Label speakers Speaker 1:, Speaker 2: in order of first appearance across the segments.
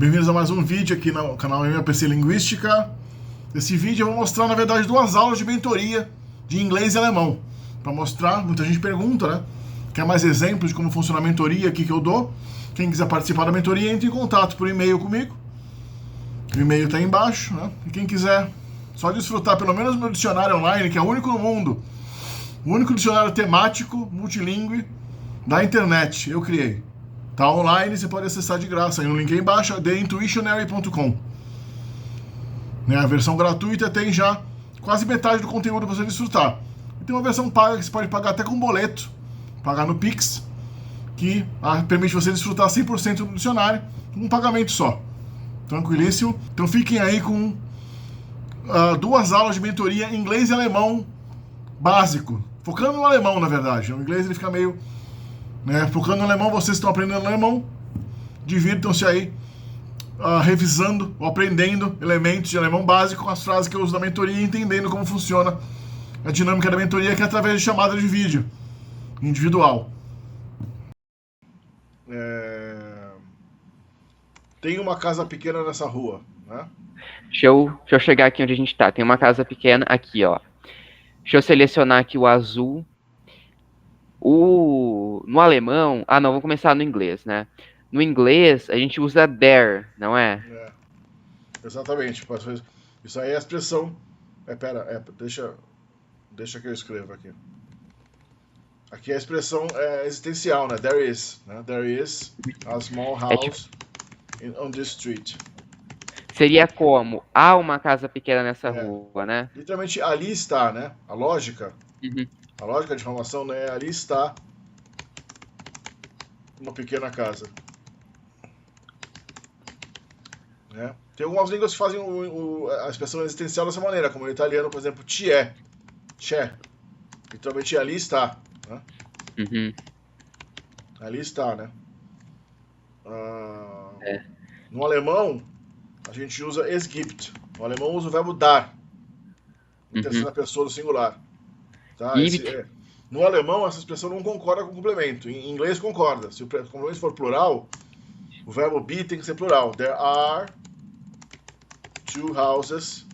Speaker 1: Bem-vindos a mais um vídeo aqui no canal MPC Linguística. Nesse vídeo eu vou mostrar, na verdade, 2 aulas de mentoria de inglês e alemão. Para mostrar, muita gente pergunta, né? Quer mais exemplos de como funciona a mentoria aqui que eu dou? Quem quiser participar da mentoria, entre em contato por e-mail comigo. O e-mail está aí embaixo, né? E quem quiser só desfrutar pelo menos meu dicionário online, que é o único no mundo, o único dicionário temático, multilingüe da internet, eu criei. Tá online, você pode acessar de graça. Aí no link aí embaixo, theintuitionary.com. Né, a versão gratuita tem já quase metade do conteúdo para você desfrutar. E tem uma versão paga que você pode pagar até com boleto, pagar no Pix, que permite você desfrutar 100% do dicionário com um pagamento só. Tranquilíssimo. Então fiquem aí com 2 aulas de mentoria em inglês e alemão básico. Focando no alemão, na verdade. O inglês ele fica meio... focando no alemão, vocês estão aprendendo alemão, divirtam-se aí revisando ou aprendendo elementos de alemão básico com as frases que eu uso na mentoria e entendendo como funciona a dinâmica da mentoria, que é através de chamada de vídeo individual. Tem uma casa pequena nessa rua, né?
Speaker 2: Deixa eu chegar aqui onde a gente tá. Tem uma casa pequena aqui, ó. Deixa eu selecionar aqui o azul. No alemão... Ah, não, vamos começar no inglês, né? No inglês, a gente usa there, não é?
Speaker 1: Exatamente. Isso aí é a expressão... Deixa que eu escreva aqui. Aqui é a expressão existencial, né? There is. Né? There is a small house on this street.
Speaker 2: Seria como? Há uma casa pequena nessa rua, né?
Speaker 1: Literalmente, ali está, né? A lógica...
Speaker 2: Uhum.
Speaker 1: A lógica de informação, né? Ali está uma pequena casa. Né? Tem algumas línguas que fazem a expressão existencial dessa maneira, como o italiano, por exemplo, c'è. Literalmente, ali está. Né?
Speaker 2: Uhum.
Speaker 1: Ali está, né? No alemão, a gente usa es gibt. No alemão usa o verbo dar, em terceira pessoa do singular. Tá? No alemão, essa expressão não concorda com o complemento. Em inglês, concorda. Se o complemento for plural, o verbo be tem que ser plural. There are 2 houses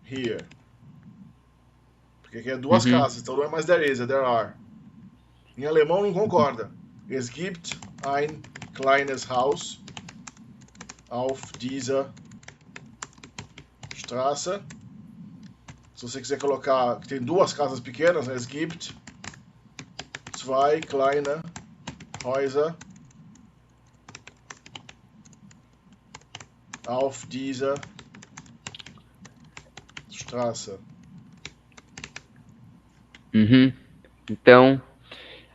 Speaker 1: here. Porque aqui é 2 casas, então não é mais there is, é there are. Em alemão, não concorda. Es gibt ein kleines Haus auf dieser Straße. Se você quiser colocar que tem 2 casas pequenas, né? Es gibt 2 kleine Häuser auf dieser Straße.
Speaker 2: Uhum. Então,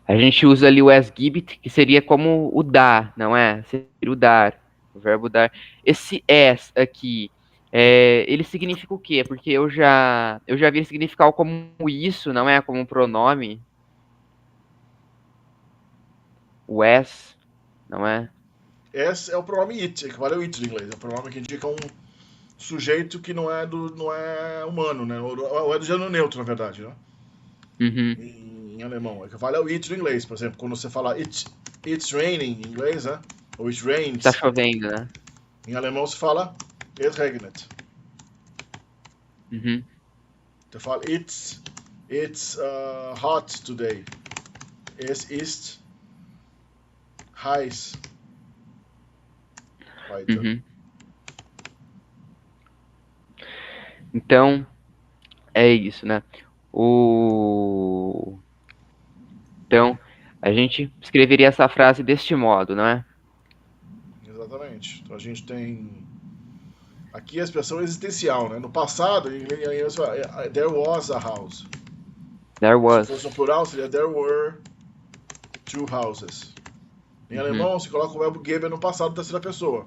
Speaker 2: a gente usa ali o es gibt, que seria como o dar, não é? Seria o dar, o verbo dar. Esse es aqui, ele significa o quê? Porque eu já vi ele significar como isso, não é? Como um pronome. O es, não é?
Speaker 1: Es é o pronome it, equivale ao it em inglês. É o pronome que indica um sujeito que não é humano, né? Ou é do gênero neutro, na verdade, né?
Speaker 2: Uhum.
Speaker 1: Em alemão. Equivale ao it no inglês. Por exemplo, quando você fala it's raining em inglês, né? Ou it rains.
Speaker 2: Tá chovendo, né?
Speaker 1: Em alemão se fala es regnet.
Speaker 2: Uhum.
Speaker 1: Você fala it's hot today. Es ist heiß.
Speaker 2: Uhum. Então, é isso, né? Então, a gente escreveria essa frase deste modo, não é?
Speaker 1: Exatamente. Então a gente tem aqui a expressão existencial, né? No passado, em inglês, there was a house.
Speaker 2: There was.
Speaker 1: Se fosse no plural, seria there were 2 houses. Em alemão, se coloca o verbo geben no passado, terceira pessoa.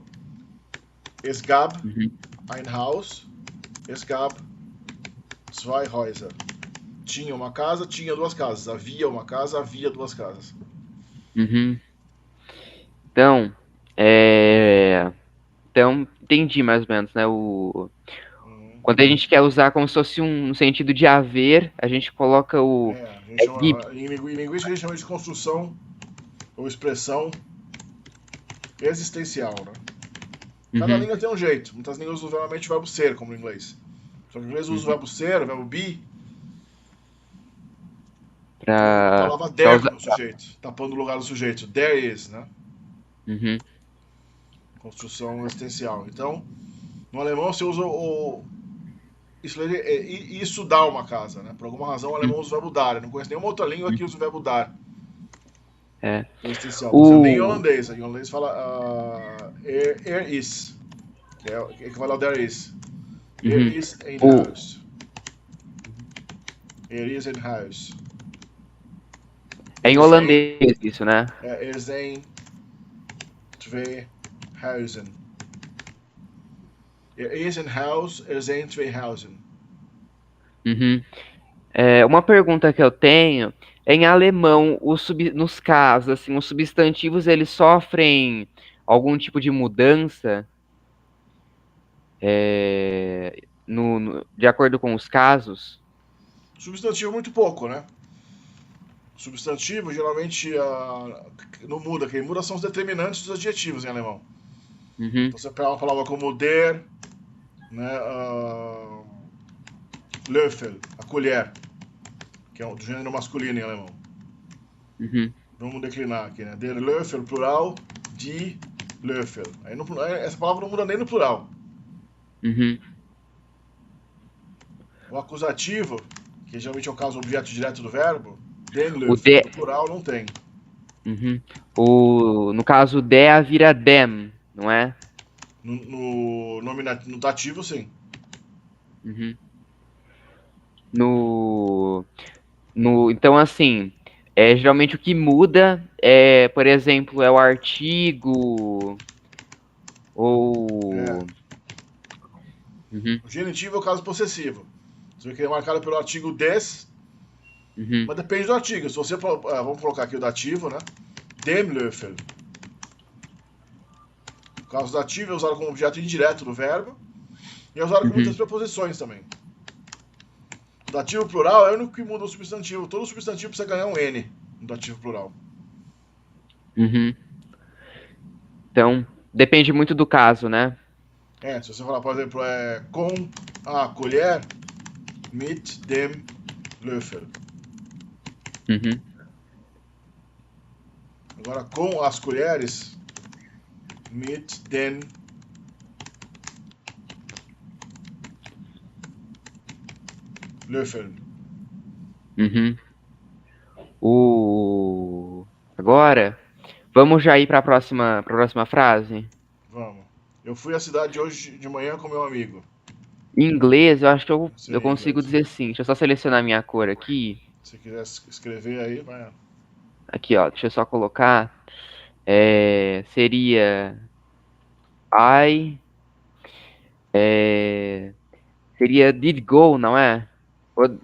Speaker 1: Es gab ein Haus, es gab 2 Häuser. Tinha uma casa, tinha 2 casas. Havia uma casa, havia 2 casas.
Speaker 2: Uhum. Então, entendi mais ou menos, né? Quando a gente quer usar como se fosse um sentido de haver, a gente coloca o...
Speaker 1: Em linguística a gente chama de construção ou expressão existencial, né? Cada
Speaker 2: Uhum.
Speaker 1: língua tem um jeito. Muitas línguas usam realmente o verbo ser, como no inglês. Só que o inglês usa o
Speaker 2: Uhum.
Speaker 1: verbo ser, o verbo be, com a
Speaker 2: Pra,
Speaker 1: palavra
Speaker 2: pra
Speaker 1: there
Speaker 2: usar.
Speaker 1: no sujeito, tapando o lugar do sujeito. There is, né?
Speaker 2: Uhum.
Speaker 1: Construção existencial. Então, no alemão você usa o. Isso dá uma casa, né? Por alguma razão o alemão usa o verbo dar. Eu não conheço nenhuma outra língua que
Speaker 2: Uhum.
Speaker 1: use o verbo dar.
Speaker 2: É.
Speaker 1: Existencial. Por exemplo, nem em
Speaker 2: O.
Speaker 1: holandês. Em holandês fala is, que é equivale ao there is. There
Speaker 2: Uhum.
Speaker 1: is in
Speaker 2: O.
Speaker 1: house. There is in house.
Speaker 2: É em
Speaker 1: Er zijn,
Speaker 2: holandês isso, né?
Speaker 1: er zijn twee huizen. Er is een huis, er zijn twee huizen.
Speaker 2: Uhum. É, uma pergunta que eu tenho é em alemão, nos casos, assim, os substantivos eles sofrem algum tipo de mudança de acordo com os casos?
Speaker 1: Substantivo muito pouco, né? Substantivo geralmente não muda. Quem muda são os determinantes dos adjetivos em alemão.
Speaker 2: Uhum,
Speaker 1: Então você pega uma palavra como der, né? Löffel, a colher, que é do gênero masculino em alemão.
Speaker 2: uhum,
Speaker 1: Vamos declinar aqui, né? Der Löffel, plural, die Löffel. Aí essa palavra não muda nem no plural.
Speaker 2: uhum.
Speaker 1: O acusativo, que geralmente é o caso objeto direto do verbo, den
Speaker 2: O
Speaker 1: Löffel.
Speaker 2: de,
Speaker 1: No plural não tem.
Speaker 2: uhum. No caso, der vira dem, não é?
Speaker 1: No dativo, sim.
Speaker 2: Uhum. Então, assim, geralmente o que muda por exemplo, é o artigo
Speaker 1: É.
Speaker 2: ou. Uhum,
Speaker 1: O genitivo é o caso possessivo. Você vê que ele é marcado pelo artigo des,
Speaker 2: uhum,
Speaker 1: mas depende do artigo. Se você, vamos colocar aqui o dativo, né? Dem Löffel. O caso dativo é usado como objeto indireto do verbo e é usado com muitas
Speaker 2: uhum,
Speaker 1: preposições também. O dativo plural é o único que muda o substantivo. Todo substantivo precisa ganhar um N no dativo plural.
Speaker 2: uhum. Então, depende muito do caso, né?
Speaker 1: Se você falar, por exemplo, com a colher, mit dem Löffel.
Speaker 2: Uhum,
Speaker 1: Agora, com as colheres, mit den Löffeln.
Speaker 2: uhum. Agora, vamos já ir para pra próxima frase?
Speaker 1: Vamos. Eu fui à cidade hoje de manhã com meu amigo.
Speaker 2: Em inglês, eu acho que eu
Speaker 1: Seria em
Speaker 2: consigo
Speaker 1: inglês.
Speaker 2: dizer sim. Deixa eu só selecionar minha cor aqui.
Speaker 1: Se quiser escrever aí, vai.
Speaker 2: Aqui, ó. Deixa eu só colocar. Seria I. é, Seria did go, não é?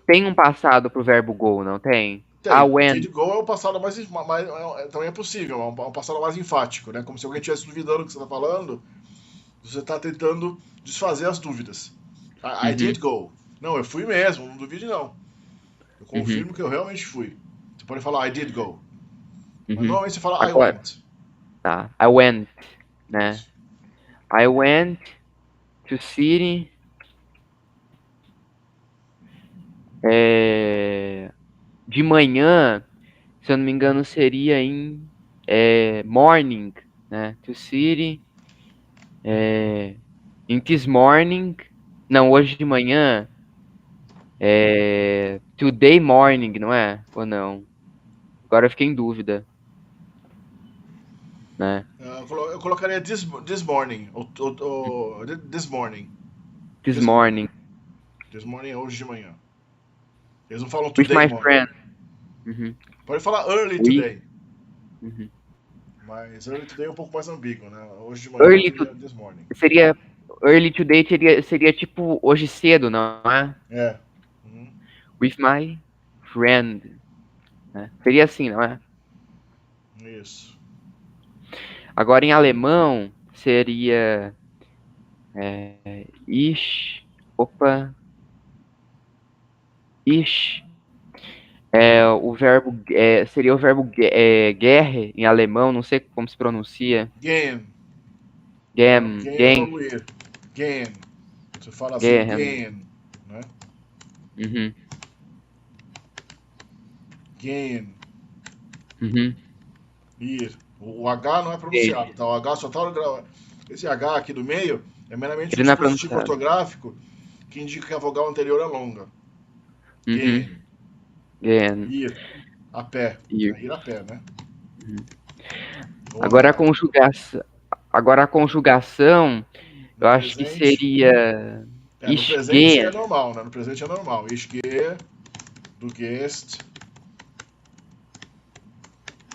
Speaker 2: Tem um passado pro verbo go, não tem? I
Speaker 1: Tem.
Speaker 2: went.
Speaker 1: Did go é o passado também é possível, é um passado mais enfático, né? Como se alguém estivesse duvidando do que você está falando, você está tentando desfazer as dúvidas. I did
Speaker 2: Uhum,
Speaker 1: go. Não, eu fui mesmo, não duvide não. Eu
Speaker 2: uhum,
Speaker 1: confirmo que eu realmente fui. Você pode falar I did go. Mas
Speaker 2: uhum.
Speaker 1: normalmente você fala I
Speaker 2: Agora,
Speaker 1: went.
Speaker 2: tá. I went, né?
Speaker 1: Isso.
Speaker 2: I went to city. é, De manhã, se eu não me engano, seria em morning, né? To city. In this morning. Não, hoje de manhã. Today morning, não é? Ou não? Agora eu fiquei em dúvida, né?
Speaker 1: Eu colocaria this morning. This morning.
Speaker 2: This
Speaker 1: This morning.
Speaker 2: morning.
Speaker 1: This morning é hoje de manhã. Eles não falam
Speaker 2: With
Speaker 1: today
Speaker 2: my
Speaker 1: morning.
Speaker 2: friend. Uhum.
Speaker 1: Pode falar early
Speaker 2: With,
Speaker 1: today.
Speaker 2: uhum.
Speaker 1: Mas early today é um pouco mais ambíguo, né? Hoje de manhã
Speaker 2: Early to,
Speaker 1: seria this morning.
Speaker 2: seria Early today seria tipo hoje cedo, não é?
Speaker 1: É. Uhum.
Speaker 2: With my friend, né? Seria assim, não é?
Speaker 1: Isso.
Speaker 2: Agora em alemão seria opa, ich, seria o verbo guerre em alemão, não sei como se pronuncia.
Speaker 1: Gehen. Gehen ou ir. Gehen. Você fala assim, gehen, né?
Speaker 2: Uhum.
Speaker 1: Gehen.
Speaker 2: Uhum.
Speaker 1: Ir. O H não é pronunciado, tá? O H só tá... Esse H aqui do meio é meramente um
Speaker 2: Ele não é
Speaker 1: dispositivo
Speaker 2: pronunciado.
Speaker 1: ortográfico que indica que a vogal anterior é longa.
Speaker 2: Uhum.
Speaker 1: Gehen. Ir. A pé.
Speaker 2: Ir.
Speaker 1: Ir a pé, né? Ou
Speaker 2: Agora
Speaker 1: andar.
Speaker 2: agora a conjugação,
Speaker 1: No
Speaker 2: eu acho que
Speaker 1: presente...
Speaker 2: seria
Speaker 1: no
Speaker 2: ich
Speaker 1: presente é
Speaker 2: gehe.
Speaker 1: normal, né? No presente é normal. Ich gehe, du gehst,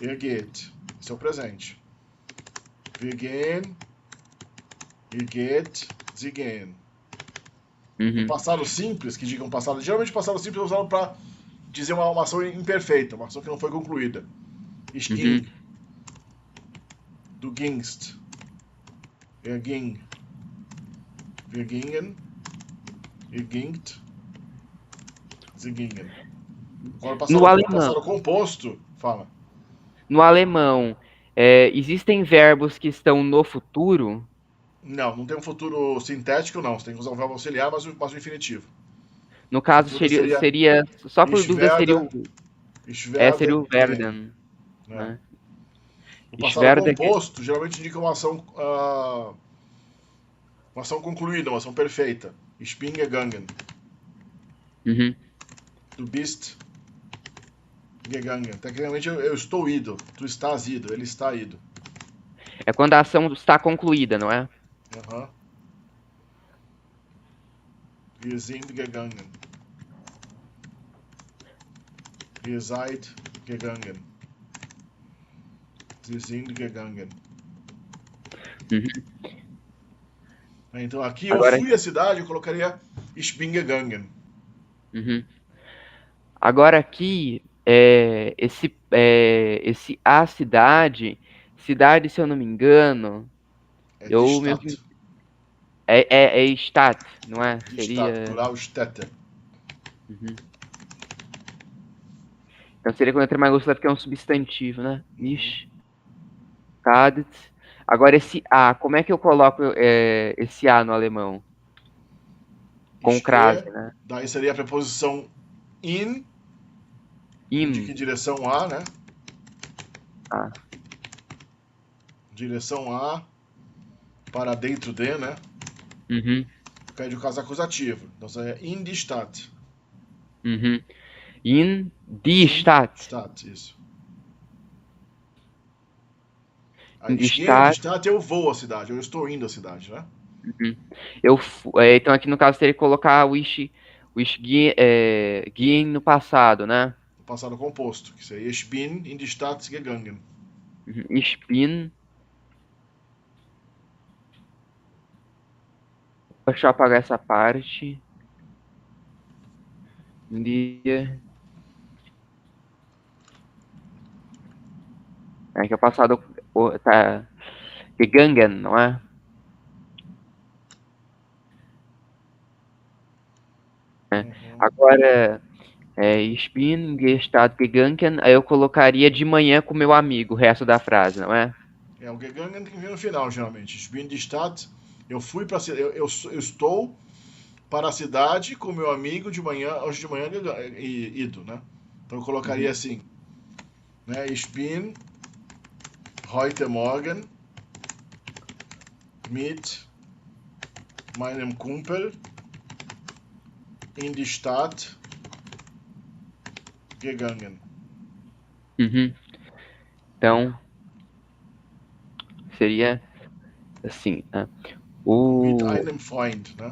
Speaker 1: er geht. Esse é o presente. Wir gehen, ihr geht, sie gehen. No
Speaker 2: Uhum.
Speaker 1: passado simples, que diga um passado... Geralmente o passado simples é usado para dizer uma ação imperfeita, uma ação que não foi concluída. Ich ging, du gingst, er ging, wir gingen, ihr gingt, sie gingen. Agora,
Speaker 2: No
Speaker 1: passado
Speaker 2: alemão,
Speaker 1: composto, fala.
Speaker 2: no alemão, existem verbos que estão no futuro?
Speaker 1: Não, não tem um futuro sintético, não. Você tem que usar o verbo auxiliar, mas o infinitivo.
Speaker 2: No
Speaker 1: O
Speaker 2: caso,
Speaker 1: futuro seria
Speaker 2: seria só por
Speaker 1: ich
Speaker 2: dúvida,
Speaker 1: werde,
Speaker 2: seria o
Speaker 1: gehen.
Speaker 2: werden,
Speaker 1: Né?
Speaker 2: né?
Speaker 1: O
Speaker 2: Ich
Speaker 1: passado
Speaker 2: werde,
Speaker 1: composto geralmente indica uma ação concluída, uma ação perfeita. Ich bin gegangen.
Speaker 2: uhum.
Speaker 1: Du bist gegangen. Tecnicamente eu estou ido. Tu estás ido. Ele está ido.
Speaker 2: É quando a ação está concluída, não é?
Speaker 1: Uhum. Wir sind gegangen. Ihr seid gegangen. Sie sind gegangen.
Speaker 2: Uhum.
Speaker 1: Então aqui eu
Speaker 2: Agora,
Speaker 1: fui à cidade, eu colocaria Ich bin gegangen.
Speaker 2: uhum. Agora aqui, esse a cidade, se eu não me engano,
Speaker 1: É die
Speaker 2: eu
Speaker 1: Stadt.
Speaker 2: mesmo, é Stadt, não é?
Speaker 1: Die Stadt,
Speaker 2: Seria,
Speaker 1: plural Städte.
Speaker 2: uhum. Então seria quando entra mais gostoso porque é um substantivo, né?
Speaker 1: Uhum.
Speaker 2: Stadt. Agora esse a, como é que eu coloco esse a no alemão? Com
Speaker 1: Ich
Speaker 2: crase,
Speaker 1: gehe,
Speaker 2: né?
Speaker 1: daí seria a preposição in, que indica
Speaker 2: In,
Speaker 1: em direção a, né?
Speaker 2: ah,
Speaker 1: Direção a, para dentro de, né?
Speaker 2: uhum,
Speaker 1: Pede o caso acusativo. Então seria in die Stadt.
Speaker 2: uhum. In die
Speaker 1: In
Speaker 2: Stadt.
Speaker 1: Stadt, isso. Aí,
Speaker 2: In die
Speaker 1: ich gehe in die
Speaker 2: Stadt.
Speaker 1: Stadt, eu vou à cidade, eu estou indo à cidade, né?
Speaker 2: Uhum. Então aqui no caso teria que colocar gehen no passado, né?
Speaker 1: No passado composto, que seria ich bin in die Stadt gegangen.
Speaker 2: Uhum. Ich bin. Deixa eu apagar essa parte. Die. É que é o passado tá gegangen, não é?
Speaker 1: Uhum.
Speaker 2: Agora, ich bin gestart gegangen, aí eu colocaria de manhã com meu amigo, o resto da frase, não é?
Speaker 1: É o gegangen que vem no final, geralmente. Ich bin in die Stadt, eu fui para eu estou para a cidade com meu amigo de manhã, hoje de manhã ido, né? Então eu colocaria
Speaker 2: Uhum.
Speaker 1: assim, né? Ich bin heute Morgen mit meinem Kumpel in die Stadt gegangen.
Speaker 2: Uhum. Então, seria assim, né?
Speaker 1: Mit
Speaker 2: O...
Speaker 1: einem Freund, né?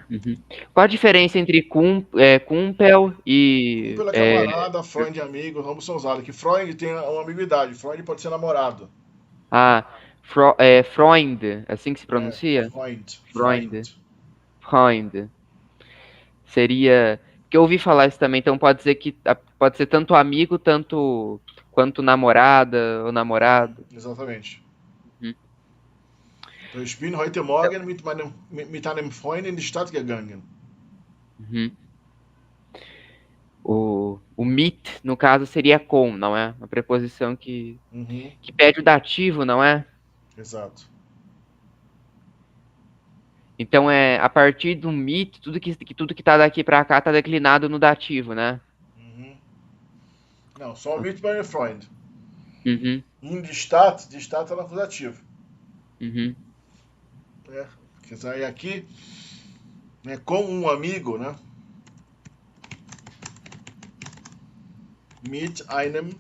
Speaker 2: Uhum. Qual a diferença entre Kumpel e
Speaker 1: Kumpel é camarada, Freund é amigo, ambos são usados. Que Freund tem uma ambiguidade. Freund pode ser namorado.
Speaker 2: ah, Freund, assim que se
Speaker 1: É,
Speaker 2: pronuncia?
Speaker 1: Freund,
Speaker 2: Freund,
Speaker 1: Freund.
Speaker 2: Freund. Seria. Que eu ouvi falar isso também, então pode ser que pode ser tanto amigo, tanto quanto namorada ou namorado.
Speaker 1: Exatamente.
Speaker 2: Uhum.
Speaker 1: Então, ich bin heute Morgen mit einem Freund in die Stadt gegangen.
Speaker 2: Uhum. O mit, no caso, seria com, não é? Uma preposição
Speaker 1: Uhum.
Speaker 2: que pede o dativo, não é?
Speaker 1: Exato.
Speaker 2: Então é a partir do mit, tudo que tá daqui pra cá tá declinado no dativo, né?
Speaker 1: Uhum. Não, só o mit meine Freund.
Speaker 2: Uhum,
Speaker 1: De Stadt é no acusativo.
Speaker 2: uhum,
Speaker 1: É, porque aí aqui, né, com um amigo, né? Mit einem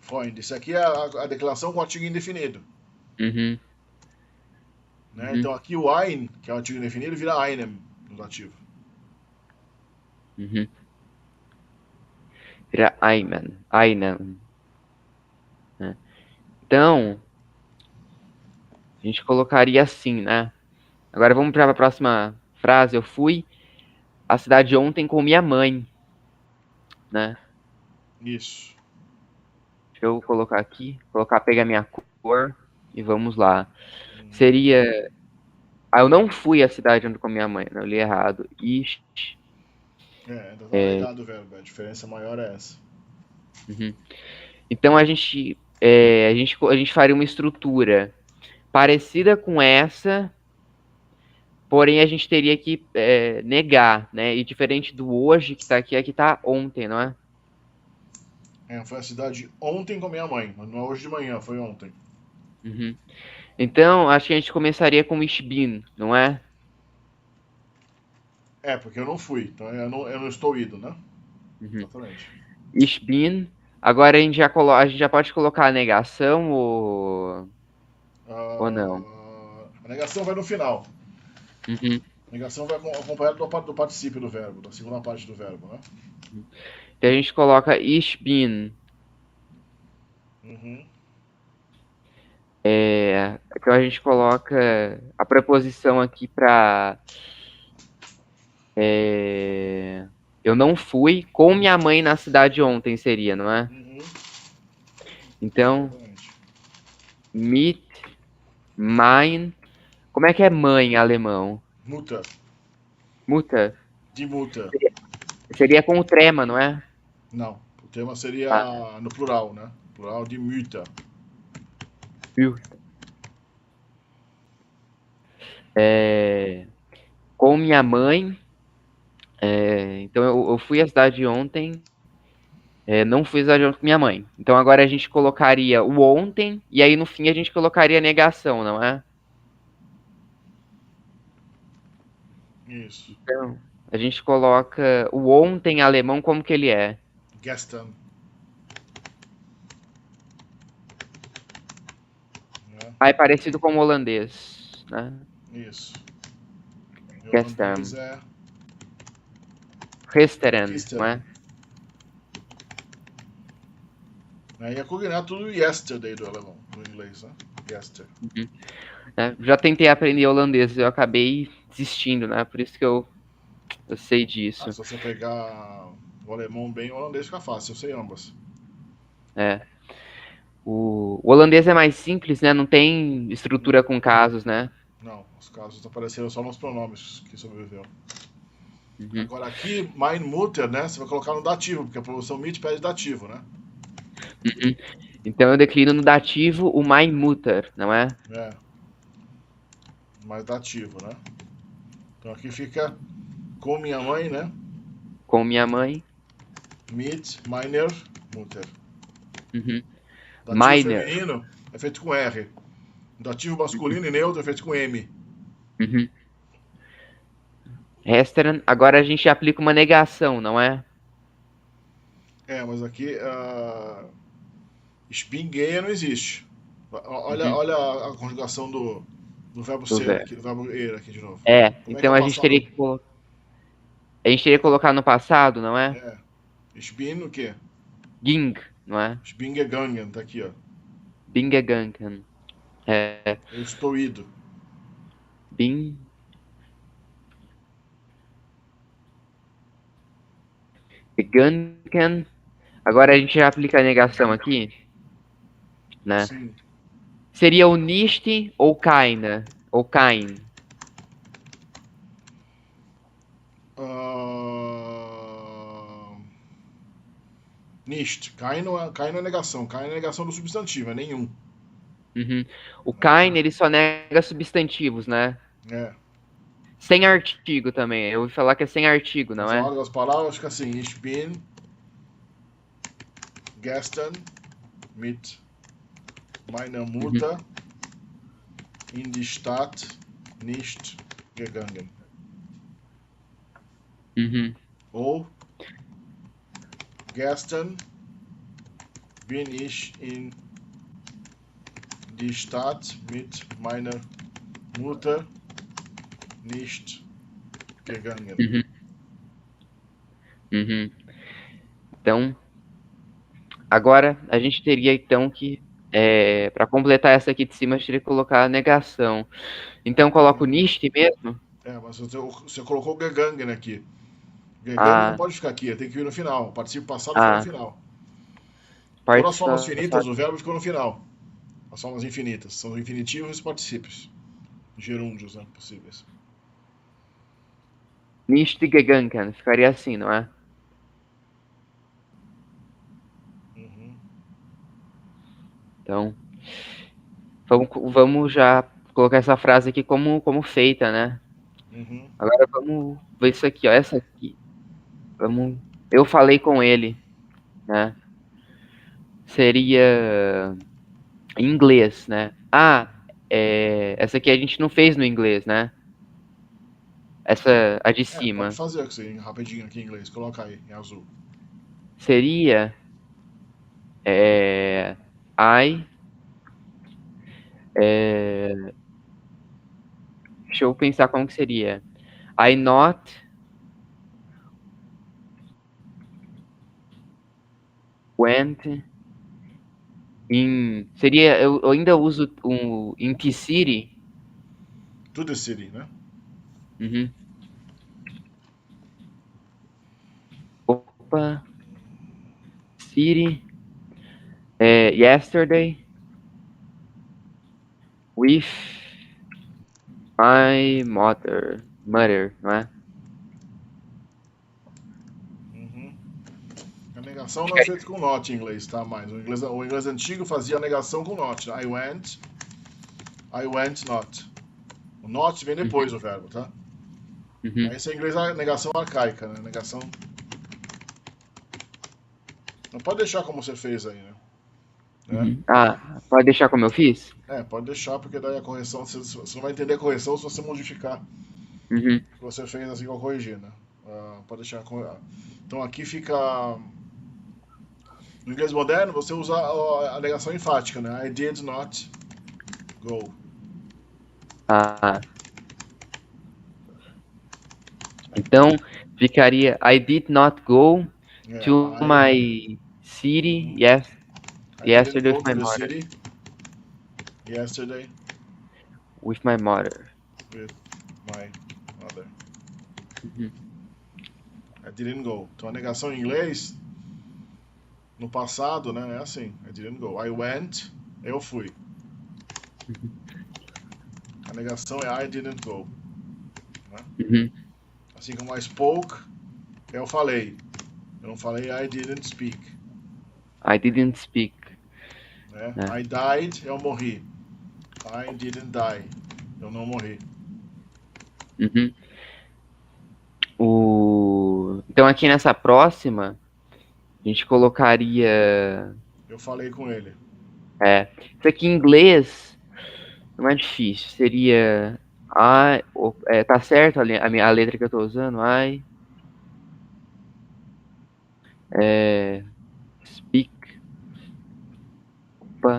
Speaker 1: Freund. Isso aqui é a declaração com o artigo indefinido.
Speaker 2: uhum,
Speaker 1: Né?
Speaker 2: uhum,
Speaker 1: Então aqui o ein, que é o artigo indefinido, vira einem no dativo.
Speaker 2: uhum. Vira Ayman, né? Então, a gente colocaria assim, né? Agora vamos para a próxima frase. Eu fui à cidade ontem com minha mãe, né?
Speaker 1: Isso.
Speaker 2: Deixa eu colocar aqui, pegar minha cor e vamos lá. Seria, eu não fui à cidade onde com minha mãe, né? Eu li errado.
Speaker 1: É, ainda tá
Speaker 2: É,
Speaker 1: legado o verbo. A diferença maior é essa.
Speaker 2: uhum. Então a gente faria uma estrutura parecida com essa, porém a gente teria que negar, né? E diferente do hoje que tá aqui tá ontem, não é?
Speaker 1: É, foi a cidade ontem com minha mãe, mas não é hoje de manhã, foi ontem.
Speaker 2: Uhum. Então, acho que a gente começaria com Ich bin, não é?
Speaker 1: É, porque eu não fui, então eu não estou ido, né?
Speaker 2: Uhum.
Speaker 1: Exatamente.
Speaker 2: Ich bin. Agora a gente já pode colocar a negação ou não?
Speaker 1: A negação vai no final.
Speaker 2: Uhum.
Speaker 1: A negação vai acompanhada do particípio do verbo, da segunda parte do verbo, né?
Speaker 2: Então a gente coloca Ich bin.
Speaker 1: Uhum.
Speaker 2: Então a gente coloca a preposição aqui para eu não fui com minha mãe na cidade ontem, seria, não é?
Speaker 1: Uhum.
Speaker 2: Então,
Speaker 1: Exatamente.
Speaker 2: mit, mein. Como é que é mãe em alemão?
Speaker 1: Mutter.
Speaker 2: Mutter.
Speaker 1: De Mutter.
Speaker 2: Seria com o trema, não é?
Speaker 1: Não. O tema
Speaker 2: Ah,
Speaker 1: seria no plural, né? Plural de Mütter.
Speaker 2: viu? É, com minha mãe. Então eu fui à cidade ontem. Não fui à cidade ontem com minha mãe. Então agora a gente colocaria o ontem e aí no fim a gente colocaria a negação, não é?
Speaker 1: Isso.
Speaker 2: Então a gente coloca o ontem em alemão como que ele é?
Speaker 1: Gestern. Né?
Speaker 2: Ah, é parecido com o holandês, né?
Speaker 1: Isso. Em holandês
Speaker 2: Gestern.
Speaker 1: é
Speaker 2: Gisteren, não
Speaker 1: gisteren.
Speaker 2: é?
Speaker 1: Né? E a cognar tudo yesterday do alemão, do inglês, né? Yester.
Speaker 2: Uhum. Já tentei aprender holandês, eu acabei desistindo, né? Por isso que eu sei
Speaker 1: Ah,
Speaker 2: disso.
Speaker 1: se você pegar o alemão bem, o holandês fica fácil, eu sei ambas.
Speaker 2: É. O holandês é mais simples, né? Não tem estrutura
Speaker 1: Não,
Speaker 2: com casos, né?
Speaker 1: não, os casos apareceram só nos pronomes que sobreviveu.
Speaker 2: Uhum.
Speaker 1: Agora aqui, mein Mutter, né? Você vai colocar no dativo, porque a produção mit pede dativo, né?
Speaker 2: Uhum. Então eu declino no dativo o mein Mutter, não é?
Speaker 1: É, mais dativo, né? Então aqui fica com minha mãe, né?
Speaker 2: Com minha mãe.
Speaker 1: Mit meiner Mutter.
Speaker 2: Uhum.
Speaker 1: Dativo
Speaker 2: Meiner.
Speaker 1: feminino é feito com R. Dativo masculino e neutro é feito com M.
Speaker 2: Uhum. Resteren. Agora a gente aplica uma negação, não é?
Speaker 1: É, mas aqui espingueia não existe. Olha,
Speaker 2: Uhum.
Speaker 1: olha a conjugação do verbo
Speaker 2: Do
Speaker 1: ser
Speaker 2: verbo.
Speaker 1: aqui, do verbo ir aqui de novo. Como é que é
Speaker 2: Então
Speaker 1: o
Speaker 2: a gente teria
Speaker 1: passado?
Speaker 2: que colocar no passado, não é?
Speaker 1: É, spin o quê?
Speaker 2: Ging, não é?
Speaker 1: Spingegangen, tá aqui, ó.
Speaker 2: Bingegangen. É,
Speaker 1: Eu estou ido.
Speaker 2: bin, gegangen. Agora a gente já aplica a negação aqui, né?
Speaker 1: Sim.
Speaker 2: Seria o nicht ou keine? Ou kein?
Speaker 1: Ah, Nicht. Kein não é negação. Kein é negação do substantivo, é nenhum.
Speaker 2: Uhum. O kein, ele só nega substantivos, né?
Speaker 1: É.
Speaker 2: Sem artigo também. Eu ouvi falar que é sem artigo, não
Speaker 1: Mas a
Speaker 2: é?
Speaker 1: ordem das palavras fica assim: Ich bin gestern mit meiner
Speaker 2: Uhum.
Speaker 1: Mutter in die Stadt nicht gegangen.
Speaker 2: Uhum.
Speaker 1: Ou gestern bin ich in die Stadt mit meiner Mutter nicht gegangen.
Speaker 2: Uhum. Uhum. Então, agora a gente teria então que, para completar essa aqui de cima, a gente teria que colocar a negação. Então, coloco nicht mesmo?
Speaker 1: É, mas você colocou gegangen aqui. Gegangen não
Speaker 2: Ah,
Speaker 1: pode ficar aqui, tem que vir no final. O participo passado fica no
Speaker 2: ah,
Speaker 1: final. Todas as formas
Speaker 2: participação.
Speaker 1: finitas, o verbo ficou no final. As formas infinitas são os infinitivos e os particípios. Gerúndios, né? Possíveis.
Speaker 2: Nicht gegangen. Ficaria assim, não é?
Speaker 1: Uhum.
Speaker 2: Então, vamos já colocar essa frase aqui como feita, né?
Speaker 1: Uhum.
Speaker 2: Agora vamos ver isso aqui, ó. Essa aqui. Vamos. Eu falei com ele, né? Seria em inglês, né? Ah, essa aqui a gente não fez no inglês, né? Essa, a de
Speaker 1: É, pode
Speaker 2: cima.
Speaker 1: fazer assim, rapidinho aqui em inglês. Coloca aí, em azul.
Speaker 2: Seria I. Deixa eu pensar como que seria. I not went in. Seria. Eu ainda uso um in the city.
Speaker 1: To the city, né?
Speaker 2: Uhum. Opa. City. Yesterday. With my mother, não é?
Speaker 1: Uhum. A negação
Speaker 2: Acho
Speaker 1: não
Speaker 2: que
Speaker 1: é
Speaker 2: é
Speaker 1: feita com not em inglês, tá? Mas o inglês antigo fazia a negação com not. I went not. O not vem depois do verbo, tá?
Speaker 2: Uhum.
Speaker 1: Esse é em inglês a negação arcaica, né? Negação. Não pode deixar como você fez aí, né?
Speaker 2: Uhum. Ah, pode deixar como eu fiz?
Speaker 1: Pode deixar, porque daí a correção, você não vai entender a correção se você modificar
Speaker 2: Uhum.
Speaker 1: o que você fez assim ao corrigir, né? Pode deixar. Então aqui fica. No inglês moderno, você usa a negação enfática, né? I did not go.
Speaker 2: Ah, então ficaria I did not go to
Speaker 1: I.
Speaker 2: my city
Speaker 1: Uhum. I didn't
Speaker 2: yesterday
Speaker 1: go
Speaker 2: with
Speaker 1: to
Speaker 2: my
Speaker 1: the
Speaker 2: mother.
Speaker 1: city yesterday
Speaker 2: With my mother.
Speaker 1: with my mother.
Speaker 2: Uhum.
Speaker 1: I didn't go. Então a negação em inglês, no passado, né? É assim. I didn't go. I went, eu fui. A negação é I didn't go.
Speaker 2: Uhum.
Speaker 1: Assim como I spoke, eu falei. Eu não falei I didn't speak.
Speaker 2: I didn't speak.
Speaker 1: Né?
Speaker 2: Né?
Speaker 1: I died, eu morri. I didn't die. Eu não morri.
Speaker 2: Uhum. Então aqui nessa próxima, a gente colocaria.
Speaker 1: Eu falei com ele.
Speaker 2: Isso aqui em inglês não é difícil. Seria. Tá certo a letra que eu tô usando? Speak. Opa,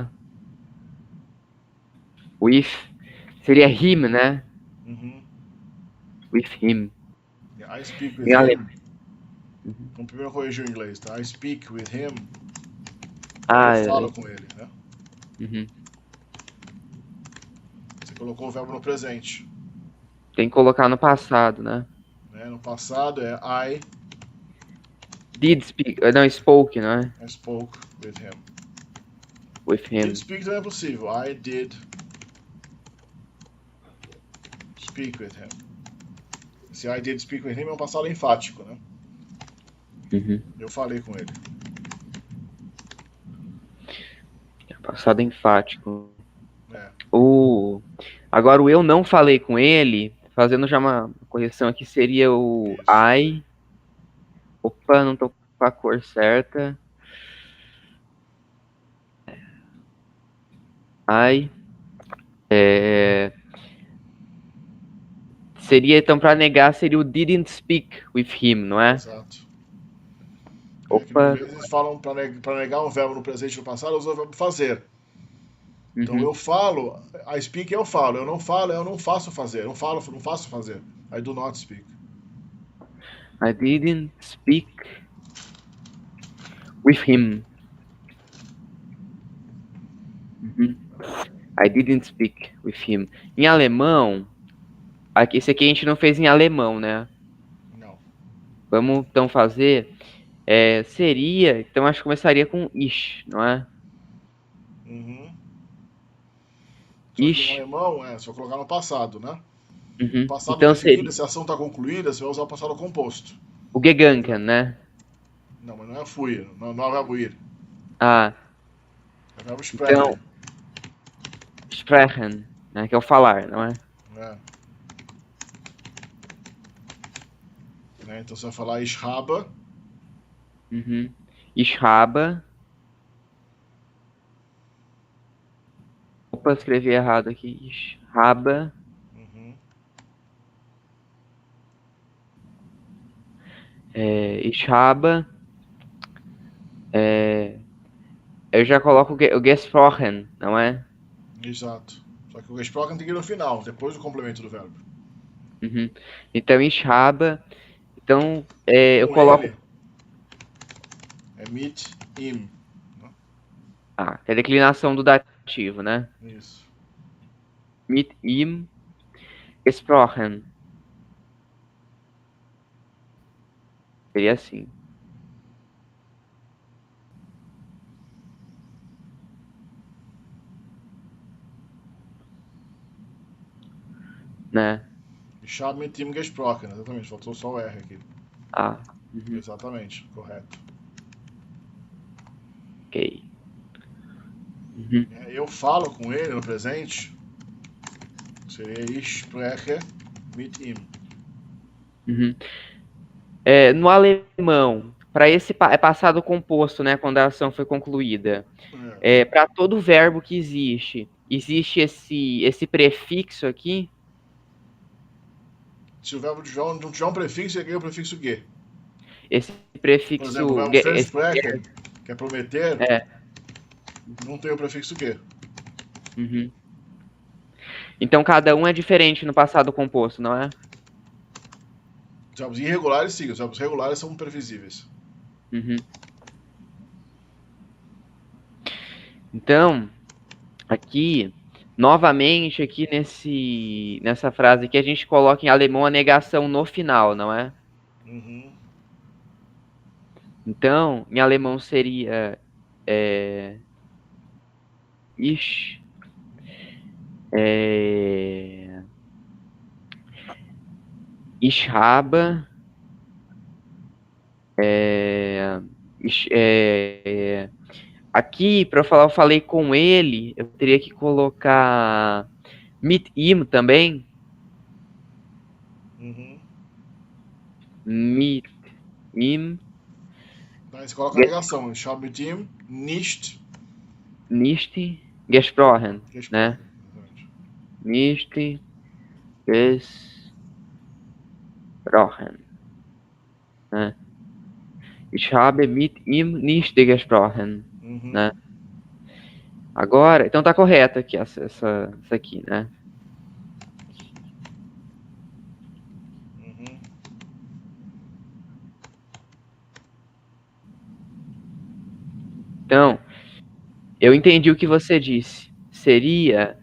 Speaker 2: with. Seria him, né?
Speaker 1: Uhum.
Speaker 2: With him.
Speaker 1: I speak with
Speaker 2: Em
Speaker 1: him.
Speaker 2: alemão. Uhum.
Speaker 1: Então primeiro corrigir o inglês, tá? I speak with him. Eu
Speaker 2: Ah,
Speaker 1: falo com ele, né?
Speaker 2: uhum.
Speaker 1: Você colocou o verbo no presente.
Speaker 2: Tem que colocar no passado, né?
Speaker 1: Né? No passado é I
Speaker 2: Did speak. Não, spoke, né?
Speaker 1: spoke with him.
Speaker 2: With him.
Speaker 1: Did speak não é possível. I did speak with him. Esse I did speak with him é um passado enfático, né?
Speaker 2: Uhum.
Speaker 1: Eu falei com ele.
Speaker 2: Passado enfático.
Speaker 1: É.
Speaker 2: Agora o eu não falei com ele, fazendo já uma correção aqui, seria o
Speaker 1: Isso.
Speaker 2: I. Opa, não tô com a cor certa. I. Seria, então, para negar, seria o didn't speak with him, não é?
Speaker 1: Exato. É que no
Speaker 2: Opa.
Speaker 1: inglês eles falam para negar um verbo no presente e no passado, usa o verbo fazer. Então
Speaker 2: Uhum.
Speaker 1: eu falo, I speak eu falo, eu não falo, eu não faço fazer, eu não falo, não faço fazer. I do not speak.
Speaker 2: I didn't speak with him. Uhum. I didn't speak with him. Em alemão, aqui, esse aqui a gente não fez em alemão, né?
Speaker 1: Não.
Speaker 2: Vamos então fazer. Seria, então acho que começaria com ich, não é?
Speaker 1: Uhum. Só que em
Speaker 2: Ich.
Speaker 1: alemão, se eu colocar no passado, né?
Speaker 2: Uhum.
Speaker 1: Passado
Speaker 2: Então
Speaker 1: definido,
Speaker 2: seria
Speaker 1: se a ação está concluída, você vai usar o passado composto.
Speaker 2: o gegangen, né?
Speaker 1: Não, mas não é fui, não é o verbo ir.
Speaker 2: Ah,
Speaker 1: É o verbo
Speaker 2: então
Speaker 1: sprechen.
Speaker 2: sprechen, né? Que é o falar, não é?
Speaker 1: Né? Então você vai falar ich habe.
Speaker 2: Uhum. Ich habe. Opa, escrevi errado aqui. Ich habe.
Speaker 1: Uhum.
Speaker 2: Ich habe. Eu já coloco o gesprochen, não é?
Speaker 1: Exato. Só que o gesprochen tem que ir no final, depois do complemento do verbo.
Speaker 2: Uhum. Então, ich habe. Então, eu
Speaker 1: Com
Speaker 2: coloco.
Speaker 1: ele, é mit ihm.
Speaker 2: Que é a declinação do dativo, né?
Speaker 1: Isso.
Speaker 2: Mit ihm gesprochen. Seria assim, né?
Speaker 1: Ich habe mit ihm gesprochen, exatamente. Faltou só o R aqui.
Speaker 2: Uhum.
Speaker 1: Exatamente, correto.
Speaker 2: Ok. Uhum.
Speaker 1: Eu falo com ele no presente, seria ich spreche mit ihm.
Speaker 2: Uhum. No alemão, para esse é passado composto, né? Quando a ação foi concluída. Para todo verbo que existe esse prefixo aqui?
Speaker 1: Se o verbo não tiver um prefixo, ele ganha o prefixo ge.
Speaker 2: Esse
Speaker 1: Por exemplo, o
Speaker 2: prefixo.
Speaker 1: verbo versprechen, que é prometer,
Speaker 2: É.
Speaker 1: não tem o prefixo ge.
Speaker 2: Uhum. Então cada um é diferente no passado composto, não é?
Speaker 1: Os verbos irregulares, sim. Os verbos regulares são previsíveis.
Speaker 2: Uhum. Então, aqui, novamente, aqui nessa frase aqui, a gente coloca em alemão a negação no final, não é?
Speaker 1: Uhum.
Speaker 2: Então, em alemão seria ich, ich habe, aqui, para eu falar, eu falei com ele, eu teria que colocar mit ihm também.
Speaker 1: Uhum.
Speaker 2: Mit ihm,
Speaker 1: Daí você coloca a negação. Ich habe mit ihm nicht
Speaker 2: nicht gesprochen, né?
Speaker 1: gesprochen. Exatamente.
Speaker 2: Nicht gesprochen, né? Ich habe mit ihm nicht gesprochen,
Speaker 1: Uhum.
Speaker 2: né? Agora, então tá correto aqui essa aqui, né?
Speaker 1: Uhum.
Speaker 2: Então, eu entendi o que você disse. Seria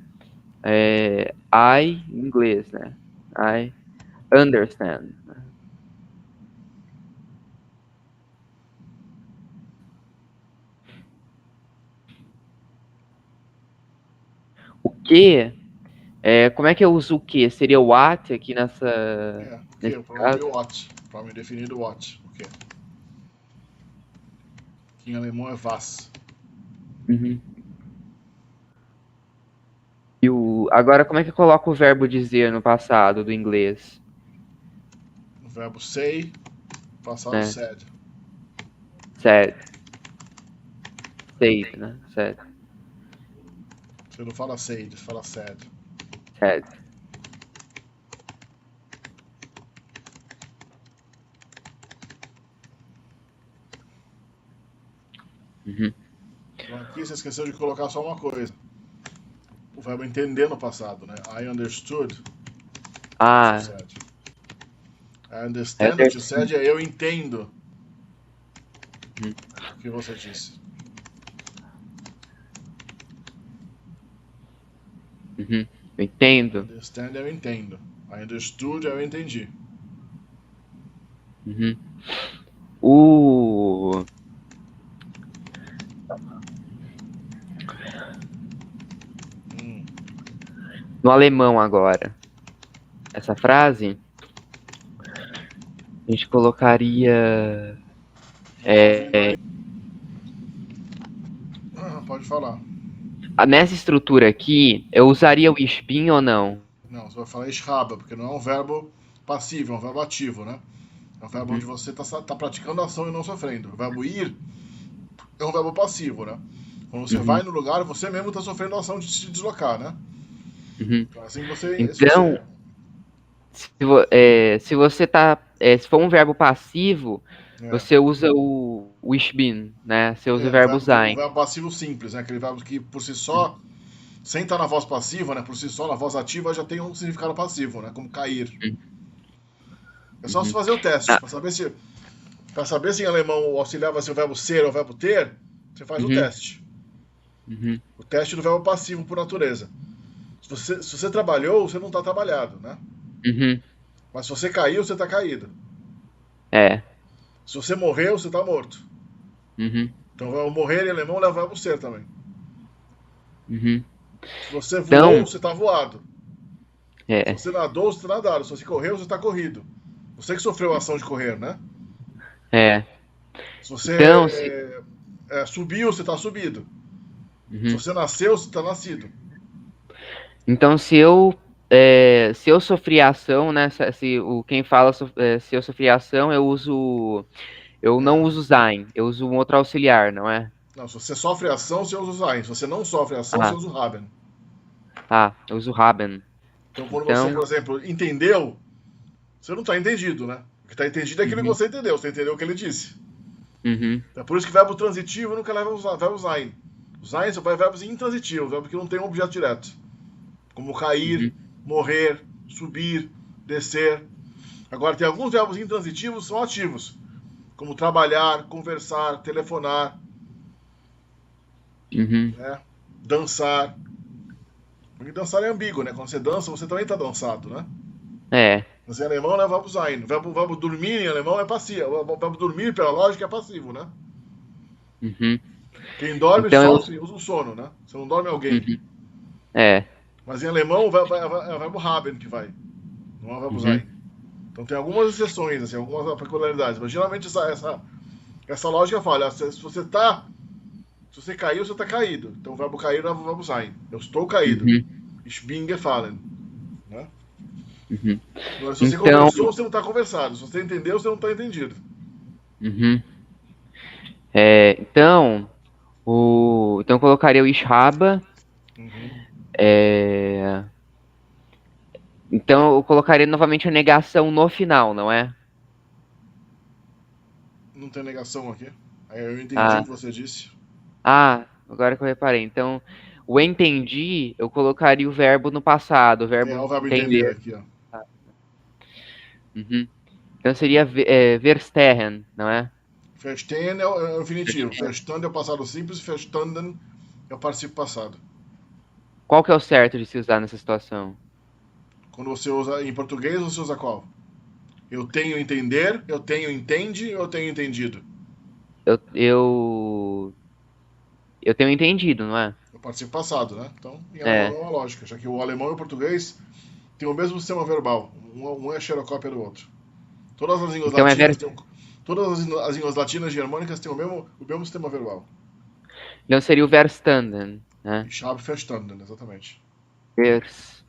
Speaker 2: I em inglês, né? I understand. O que? Como é que eu uso o que? Seria o what aqui
Speaker 1: Porque
Speaker 2: nesse
Speaker 1: o pronome
Speaker 2: caso?
Speaker 1: what. O pronome definido what. O quê? Que em alemão é was.
Speaker 2: Uhum. Agora, como é que eu coloco o verbo dizer no passado do inglês?
Speaker 1: O verbo say, passado
Speaker 2: Né?
Speaker 1: said.
Speaker 2: Said. Said, né? Said.
Speaker 1: Você não fala said, você fala said.
Speaker 2: Said. Uhum.
Speaker 1: Então aqui você esqueceu de colocar só uma coisa. O verbo entender no passado, né? I understood what you
Speaker 2: Ah,
Speaker 1: said. I understand what you said é eu entendo
Speaker 2: Uhum.
Speaker 1: o que você disse.
Speaker 2: Uhum. Eu entendo.
Speaker 1: Understand eu entendo. I understood eu entendi.
Speaker 2: Uhum. O... No alemão agora, essa frase, a gente colocaria...
Speaker 1: Não tô ouvindo aí. Pode falar.
Speaker 2: Nessa estrutura aqui, eu usaria o ich bin ou não?
Speaker 1: Não, você vai falar ich habe, porque não é um verbo passivo, é um verbo ativo, né? É um verbo onde você tá praticando a ação e não sofrendo. O verbo ir é um verbo passivo, né? Quando você vai no lugar, você mesmo está sofrendo a ação de se deslocar, né?
Speaker 2: Uhum.
Speaker 1: Então, assim você.
Speaker 2: Então, se você tá... se for um verbo passivo, você usa o ich bin, né? Você usa o verbo
Speaker 1: o
Speaker 2: sein.
Speaker 1: verbo passivo simples, né? Aquele verbo que por si só, sem estar na voz passiva, né? Por si só, na voz ativa já tem um significado passivo, né? Como cair. É só se fazer o teste.
Speaker 2: Ah,
Speaker 1: Para saber se em alemão o auxiliar vai ser o verbo ser ou o verbo ter, você faz o teste. O teste do verbo passivo por natureza. Se você trabalhou, você não está trabalhado, né? Mas se você caiu, você está caído.
Speaker 2: É.
Speaker 1: Se você morreu, você está morto. Então o morrer em alemão leva o verbo ser também. Se você voou,
Speaker 2: Então,
Speaker 1: você está voado. Se
Speaker 2: é.
Speaker 1: você nadou, você está nadado. Se você correu, você está corrido. Você que sofreu a ação de correr, né?
Speaker 2: É.
Speaker 1: Se você
Speaker 2: Então,
Speaker 1: subiu, você está subido. Se
Speaker 2: uhum.
Speaker 1: você nasceu, você está nascido.
Speaker 2: Então, se eu sofri a ação, né? Quem fala se eu sofri a ação, eu não uso sein, eu uso um outro auxiliar, não é?
Speaker 1: Não, se você sofre a ação, você usa o sein. Se você não sofre a ação, você
Speaker 2: Ah,
Speaker 1: usa o haben.
Speaker 2: eu uso haben.
Speaker 1: Então, quando você,
Speaker 2: Então,
Speaker 1: por exemplo, entendeu, você não está entendido, né? O que está entendido é aquilo que você entendeu. Você entendeu o que ele disse. É por isso que verbo transitivo nunca leva o verbo sein. O sein só vai verbos intransitivos, verbo que não tem um objeto direto. Como cair, morrer, subir, descer. Agora, tem alguns verbos intransitivos que são ativos. Como trabalhar, conversar, telefonar, né? Dançar. Porque dançar é ambíguo, né? Quando você dança, você também está dançado, né?
Speaker 2: é.
Speaker 1: Mas em alemão não é verbo sein. O verbo dormir em alemão é passivo. O verbo dormir, pela lógica, é passivo, né? Quem dorme
Speaker 2: Então,
Speaker 1: sofre, usa o sono, né? Você não dorme alguém.
Speaker 2: é.
Speaker 1: Mas em alemão é o verbo haben que vai. Não é o verbo sein. Então tem algumas exceções, assim, algumas peculiaridades. Mas geralmente essa lógica fala, se você caiu, você está caído. Então o verbo cair é o verbo sein. Eu estou caído. Ich bin gefallen. Né? Agora, se você
Speaker 2: Então,
Speaker 1: conversou, você não está conversado. Se você entendeu, você não está entendido.
Speaker 2: Então, então eu colocaria o ich habe. Então eu colocaria novamente a negação no final, não é?
Speaker 1: Não tem negação aqui. Eu entendi o que você disse.
Speaker 2: Agora que eu reparei. Então, o entendi, eu colocaria o verbo no passado, o verbo
Speaker 1: O verbo entender
Speaker 2: entender.
Speaker 1: aqui, ó.
Speaker 2: Então seria verstehen, não é?
Speaker 1: Verstehen é o infinitivo. Verstanden é o passado simples. Verstanden é o participio passado.
Speaker 2: Qual que é o certo de se usar nessa situação?
Speaker 1: Quando você usa em português, você usa qual? Eu tenho entender, eu tenho entende, eu tenho entendido.
Speaker 2: Eu tenho entendido, não é?
Speaker 1: É o participio passado, né? Então, em alemão é uma lógica, já que o alemão e o português têm o mesmo sistema verbal. Um é xerocópia do outro. Todas as línguas
Speaker 2: Então
Speaker 1: latinas e germânicas têm o mesmo sistema verbal.
Speaker 2: Então seria o verstanden, né?
Speaker 1: Ich habe verstanden, exatamente.
Speaker 2: verstanden.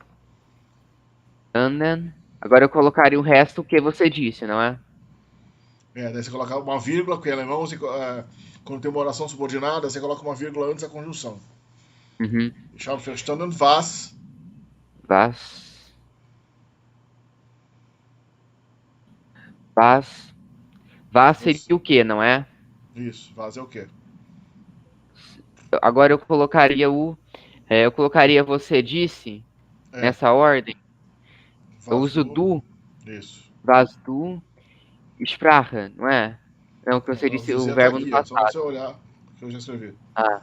Speaker 2: Agora eu colocaria o resto que você disse, não é?
Speaker 1: Daí você coloca uma vírgula, porque em alemão, quando tem uma oração subordinada, você coloca uma vírgula antes da conjunção.
Speaker 2: Uhum.
Speaker 1: Ich habe verstanden, was.
Speaker 2: Was. Was. Was seria
Speaker 1: Você.
Speaker 2: o quê, não é?
Speaker 1: Isso, was é o quê?
Speaker 2: Agora eu colocaria eu colocaria você disse
Speaker 1: É,
Speaker 2: nessa ordem. Eu
Speaker 1: was
Speaker 2: uso
Speaker 1: du.
Speaker 2: du,
Speaker 1: Isso.
Speaker 2: was du, Sprache, não é? Não, que você
Speaker 1: Não,
Speaker 2: disse o
Speaker 1: dizer tá
Speaker 2: verbo no
Speaker 1: aqui, é só você
Speaker 2: passado.
Speaker 1: olhar que eu já escrevi.
Speaker 2: Ah,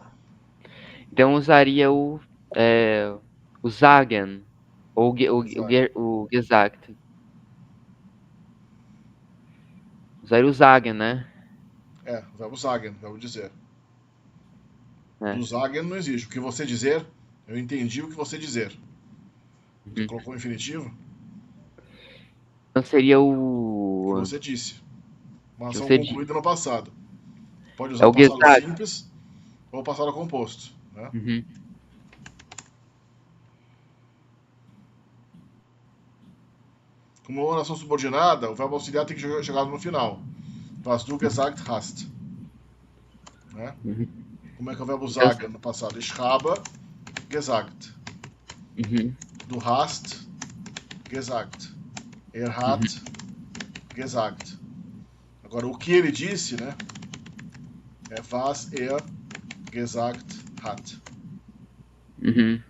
Speaker 2: então eu usaria o sagen, ou
Speaker 1: Exato.
Speaker 2: o gesagt. Usaria o sagen, né?
Speaker 1: Verbo sagen, verbo dizer.
Speaker 2: É.
Speaker 1: Do sagen não existe. O que você dizer, eu entendi o que você dizer. Você
Speaker 2: Uhum.
Speaker 1: colocou o infinitivo?
Speaker 2: Então seria
Speaker 1: O que
Speaker 2: o
Speaker 1: você disse. Uma
Speaker 2: que
Speaker 1: ação
Speaker 2: você disse.
Speaker 1: concluída no passado. Pode
Speaker 2: É
Speaker 1: usar o
Speaker 2: o
Speaker 1: passado
Speaker 2: gesagt.
Speaker 1: simples ou o passado composto. Né?
Speaker 2: Uhum.
Speaker 1: Como uma oração subordinada, o verbo auxiliar tem que ser jogado no final. Was du gesagt hast. Né?
Speaker 2: Uhum.
Speaker 1: Como é que é o verbo
Speaker 2: Então,
Speaker 1: sagen no passado? Ich habe gesagt.
Speaker 2: uhum.
Speaker 1: Du hast gesagt. Er
Speaker 2: Uhum.
Speaker 1: hat gesagt. Agora, o que ele disse, né? É was er gesagt hat.
Speaker 2: Uhum.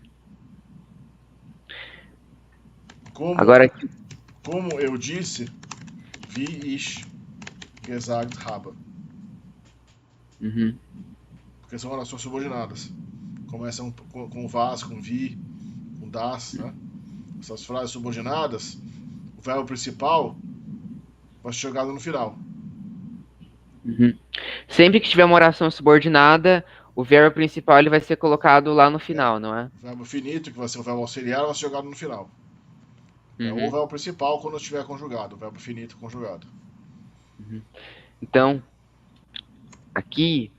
Speaker 1: Como,
Speaker 2: Agora aqui.
Speaker 1: como eu disse, wie ich gesagt habe.
Speaker 2: Uhum.
Speaker 1: Porque são orações subordinadas. Começam com was, com vi, com das, né? Essas frases subordinadas, o verbo principal vai ser jogado no final.
Speaker 2: Uhum. Sempre que tiver uma oração subordinada, o verbo principal ele vai ser colocado lá no
Speaker 1: É.
Speaker 2: final, não é?
Speaker 1: O verbo finito, que vai ser o verbo auxiliar, vai ser jogado no final. Ou o
Speaker 2: Uhum.
Speaker 1: verbo principal quando estiver conjugado, o verbo finito conjugado.
Speaker 2: Uhum. Então, aqui,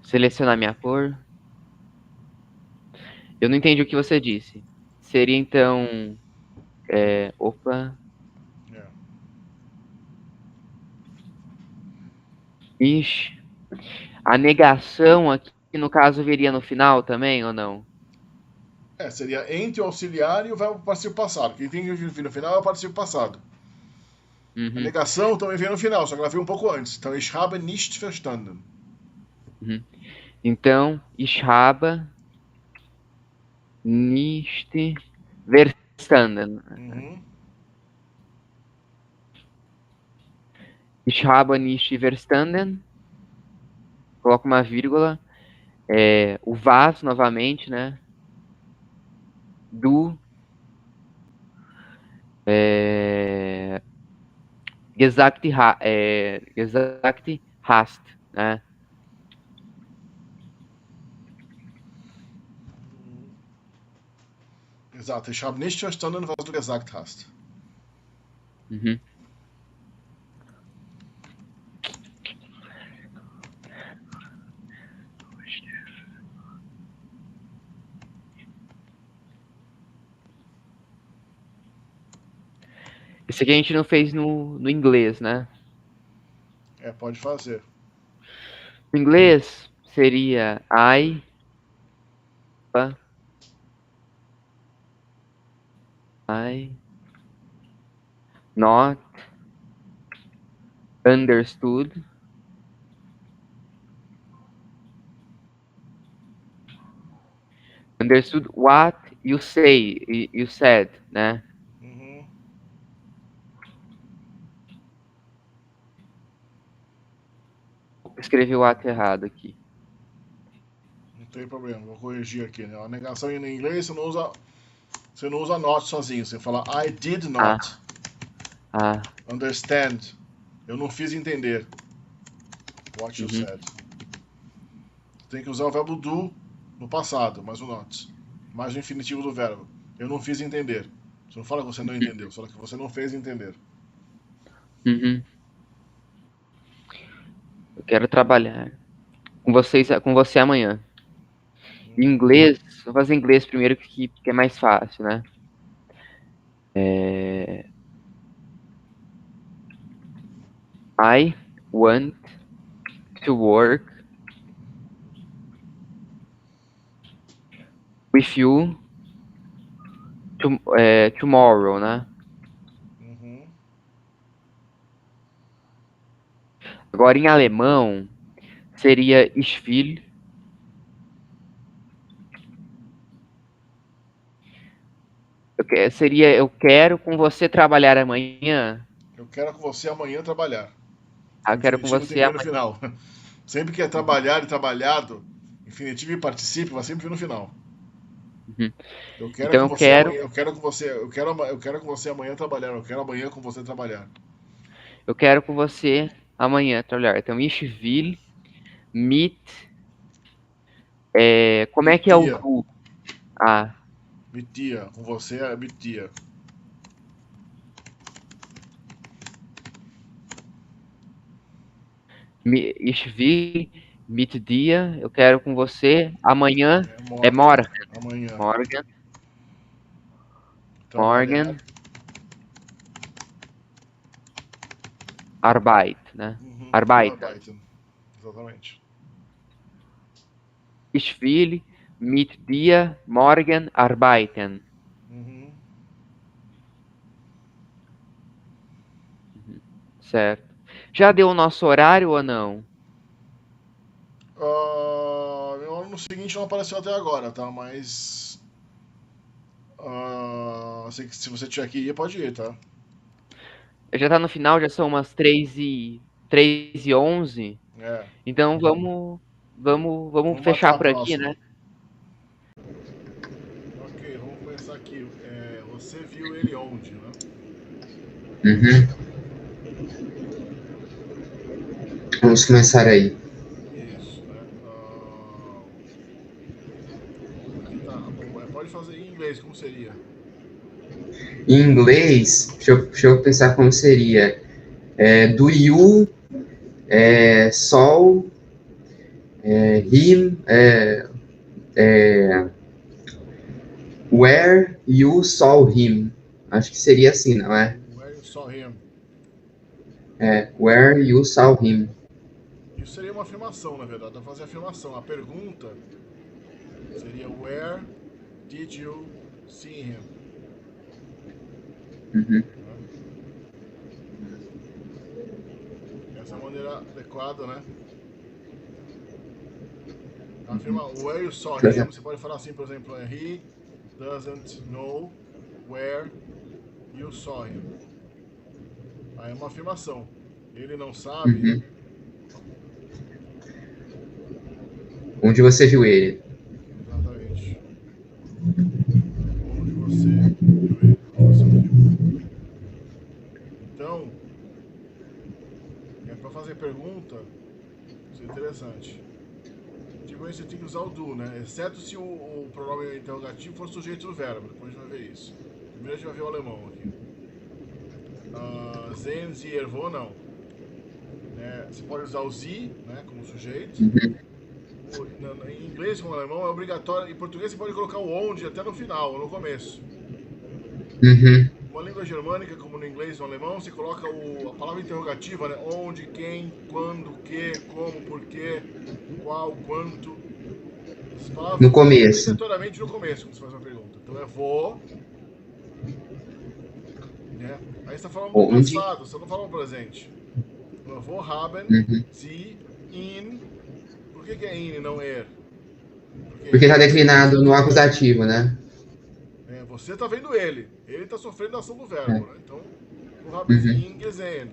Speaker 2: selecionar minha cor. Eu não entendi o que você disse. Seria então. Opa.
Speaker 1: É.
Speaker 2: Ixi. A negação aqui, no caso, viria no final também, ou não?
Speaker 1: Seria entre o auxiliar e o verbo participio passado. Quem tem que vir no final é o participio passado. A
Speaker 2: Uhum.
Speaker 1: negação também vem no final, só que ela veio um pouco antes. Então, ich habe nicht verstanden.
Speaker 2: Uhum. Então, ich habe nicht verstanden.
Speaker 1: Uhum.
Speaker 2: Ich habe nicht verstanden. Coloco uma vírgula. O was novamente, né? Du gesagt hast, né?
Speaker 1: Exato, ich habe nicht verstanden, was du gesagt hast.
Speaker 2: Uhum. Esse aqui a gente não fez no inglês, né?
Speaker 1: Pode fazer.
Speaker 2: No inglês seria I not understood what you said, né?
Speaker 1: Uhum.
Speaker 2: Escrevi o ato errado aqui.
Speaker 1: Não tem problema, vou corrigir aqui. Né? A negação em inglês você não usa not sozinho. Você fala I did not
Speaker 2: Ah,
Speaker 1: understand. Eu não fiz entender what you
Speaker 2: uhum,
Speaker 1: said. Tem que usar o verbo do no passado, mais o not. Mais o infinitivo do verbo. Eu não fiz entender. Você não fala que você não entendeu, você fala que você não fez entender.
Speaker 2: uhum. Eu quero trabalhar com você amanhã. Em inglês, vou fazer em inglês primeiro que é mais fácil, né? I want to work with you tomorrow, né?
Speaker 1: Uhum.
Speaker 2: Agora em alemão seria ich will. Seria eu quero com você trabalhar amanhã.
Speaker 1: Eu quero com você amanhã trabalhar.
Speaker 2: Ah,
Speaker 1: O
Speaker 2: eu quero com
Speaker 1: infinitivo tem que
Speaker 2: você
Speaker 1: vir no
Speaker 2: amanhã.
Speaker 1: final. Sempre que é trabalhar e trabalhado, infinitivo e particípio vai sempre vir no final.
Speaker 2: Uhum.
Speaker 1: Eu quero
Speaker 2: Então
Speaker 1: com
Speaker 2: eu
Speaker 1: você
Speaker 2: quero,
Speaker 1: amanhã, eu quero com você amanhã trabalhar, eu quero amanhã com você trabalhar.
Speaker 2: eu quero com você amanhã trabalhar. Então ich will mit. Como é que é o
Speaker 1: Mitia,
Speaker 2: do? Ah,
Speaker 1: mitia, com você é mitia.
Speaker 2: ich will mit dir. Eu quero com você amanhã.
Speaker 1: É
Speaker 2: É
Speaker 1: morgen,
Speaker 2: morgen.
Speaker 1: amanhã.
Speaker 2: Morgen.
Speaker 1: Trabalhar.
Speaker 2: Morgen. Arbeit, né?
Speaker 1: Uhum.
Speaker 2: Arbeiten.
Speaker 1: Arbeiten. Exatamente.
Speaker 2: Ich will mit dir morgen arbeiten.
Speaker 1: Uhum.
Speaker 2: Certo. Já deu o nosso horário ou não?
Speaker 1: Meu ano seguinte não apareceu até agora, tá? Mas. Se você tiver que ir, pode ir, tá?
Speaker 2: Já tá no final, já são umas 3h11.
Speaker 1: É.
Speaker 2: Então vamos
Speaker 1: Vamos
Speaker 2: fechar
Speaker 1: marcar a
Speaker 2: por aqui, né?
Speaker 1: próxima. Ok, vamos começar aqui. Você viu ele onde, né?
Speaker 3: Uhum. Vamos começar aí.
Speaker 1: Isso, né? Aqui tá. Bom, pode fazer em inglês, como seria?
Speaker 3: Em inglês, deixa eu pensar como seria. Do you, sol, him, where you saw him. Acho que seria assim, não é?
Speaker 1: Where you saw him.
Speaker 3: Where you saw him.
Speaker 1: Isso seria uma afirmação, na verdade. Dá pra fazer afirmação. A pergunta seria Where did you see him?
Speaker 3: Uhum.
Speaker 1: Essa é a maneira adequada, né? Afirma Where you saw him, você pode falar assim, por exemplo, He doesn't know where you saw him. Aí é uma afirmação. Ele não sabe.
Speaker 3: Uhum. Onde você viu ele?
Speaker 1: Exatamente. Onde você viu ele? Onde você viu? Então, para fazer pergunta, isso é interessante. Tipo, você tem que usar o do, né? Exceto se o pronome interrogativo for sujeito do verbo. Depois a gente vai ver isso. Primeiro a gente vai ver o alemão aqui. Sehen Sie Ihr não. Você pode usar o Sie, né, como sujeito.
Speaker 3: Uhum.
Speaker 1: Em inglês, como alemão, é obrigatório. Em português, você pode colocar o onde até no final, ou no começo.
Speaker 3: Uhum.
Speaker 1: Uma língua germânica, como no inglês ou no alemão, você coloca a palavra interrogativa, né? Onde, quem, quando, que, como, porquê, qual, quanto. Essas palavras
Speaker 3: No começo.
Speaker 1: obrigatoriamente no começo, quando você faz uma pergunta. Então é vou. Né? Aí você está falando do
Speaker 3: Onde?
Speaker 1: passado, você não fala no presente. Então, vou haben,
Speaker 3: Uhum.
Speaker 1: sie, in. Por que é in e não er?
Speaker 3: Porque está declinado no acusativo, né?
Speaker 1: Você está vendo ele. Ele está sofrendo a ação do verbo. Né? Então, o haben
Speaker 3: Uhum.
Speaker 1: sie ihn gesehen.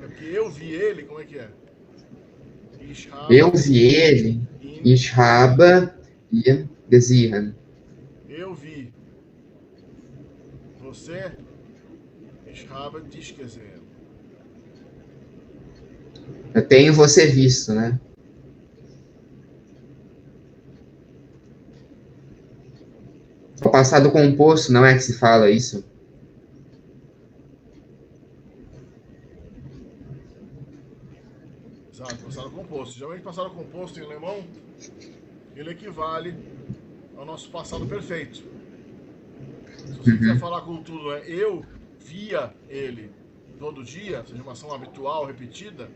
Speaker 1: É porque eu vi ele, como é que é?
Speaker 3: Eu vi ele. Ich habe ihn gesehen.
Speaker 1: Eu vi. Você? Ich habe dich gesehen.
Speaker 3: Eu tenho você visto, né? O passado composto, não é que se fala isso?
Speaker 1: Exato, passado composto. Geralmente passado composto em alemão ele equivale ao nosso passado perfeito. Se você quiser falar com tudo, né? Eu via ele todo dia, ou seja, uma ação habitual, repetida,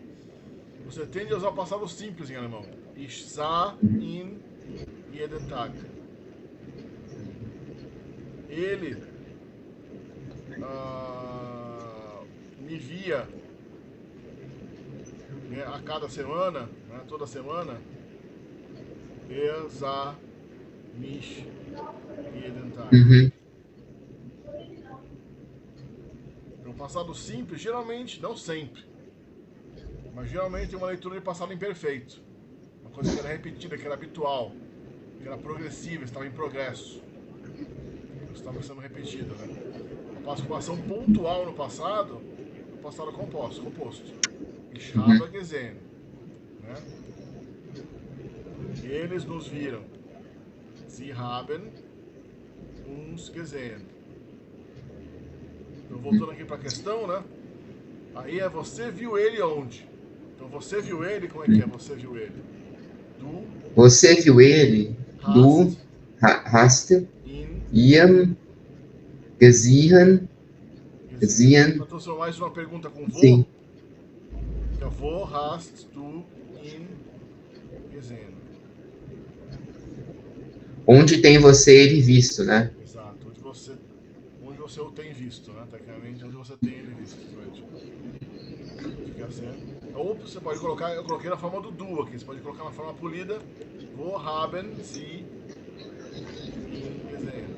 Speaker 1: você tende a usar o passado simples em alemão. Ich sah ihn jeden Tag. Ele me via, né, a cada semana, né, toda semana. Er sah mich jeden Tag. Então, passado simples, geralmente, não sempre, mas geralmente tem uma leitura de passado imperfeito. Uma coisa que era repetida, que era habitual, que era progressiva, estava em progresso. Estava sendo repetida, né? Uma participação pontual no passado composto. Ich habe gesehen, né? Eles nos viram. Sie haben uns gesehen. Então, voltando aqui para a questão, né? Aí é você viu ele onde? Então, você viu ele, como é que é? Você viu ele?
Speaker 3: Você viu ele? Du hast ihn gesehen.
Speaker 1: Para transformar mais uma pergunta com wo?
Speaker 3: Sim.
Speaker 1: Então, wo hast du ihn gesehen?
Speaker 3: Onde tem você ele visto, né?
Speaker 1: Exato. Onde você o tem visto, né? Tecnicamente, onde você tem ele visto. Fica assim. Ou você pode colocar, eu coloquei na forma do du aqui, você pode colocar na forma polida, wo haben Sie ihn gesehen?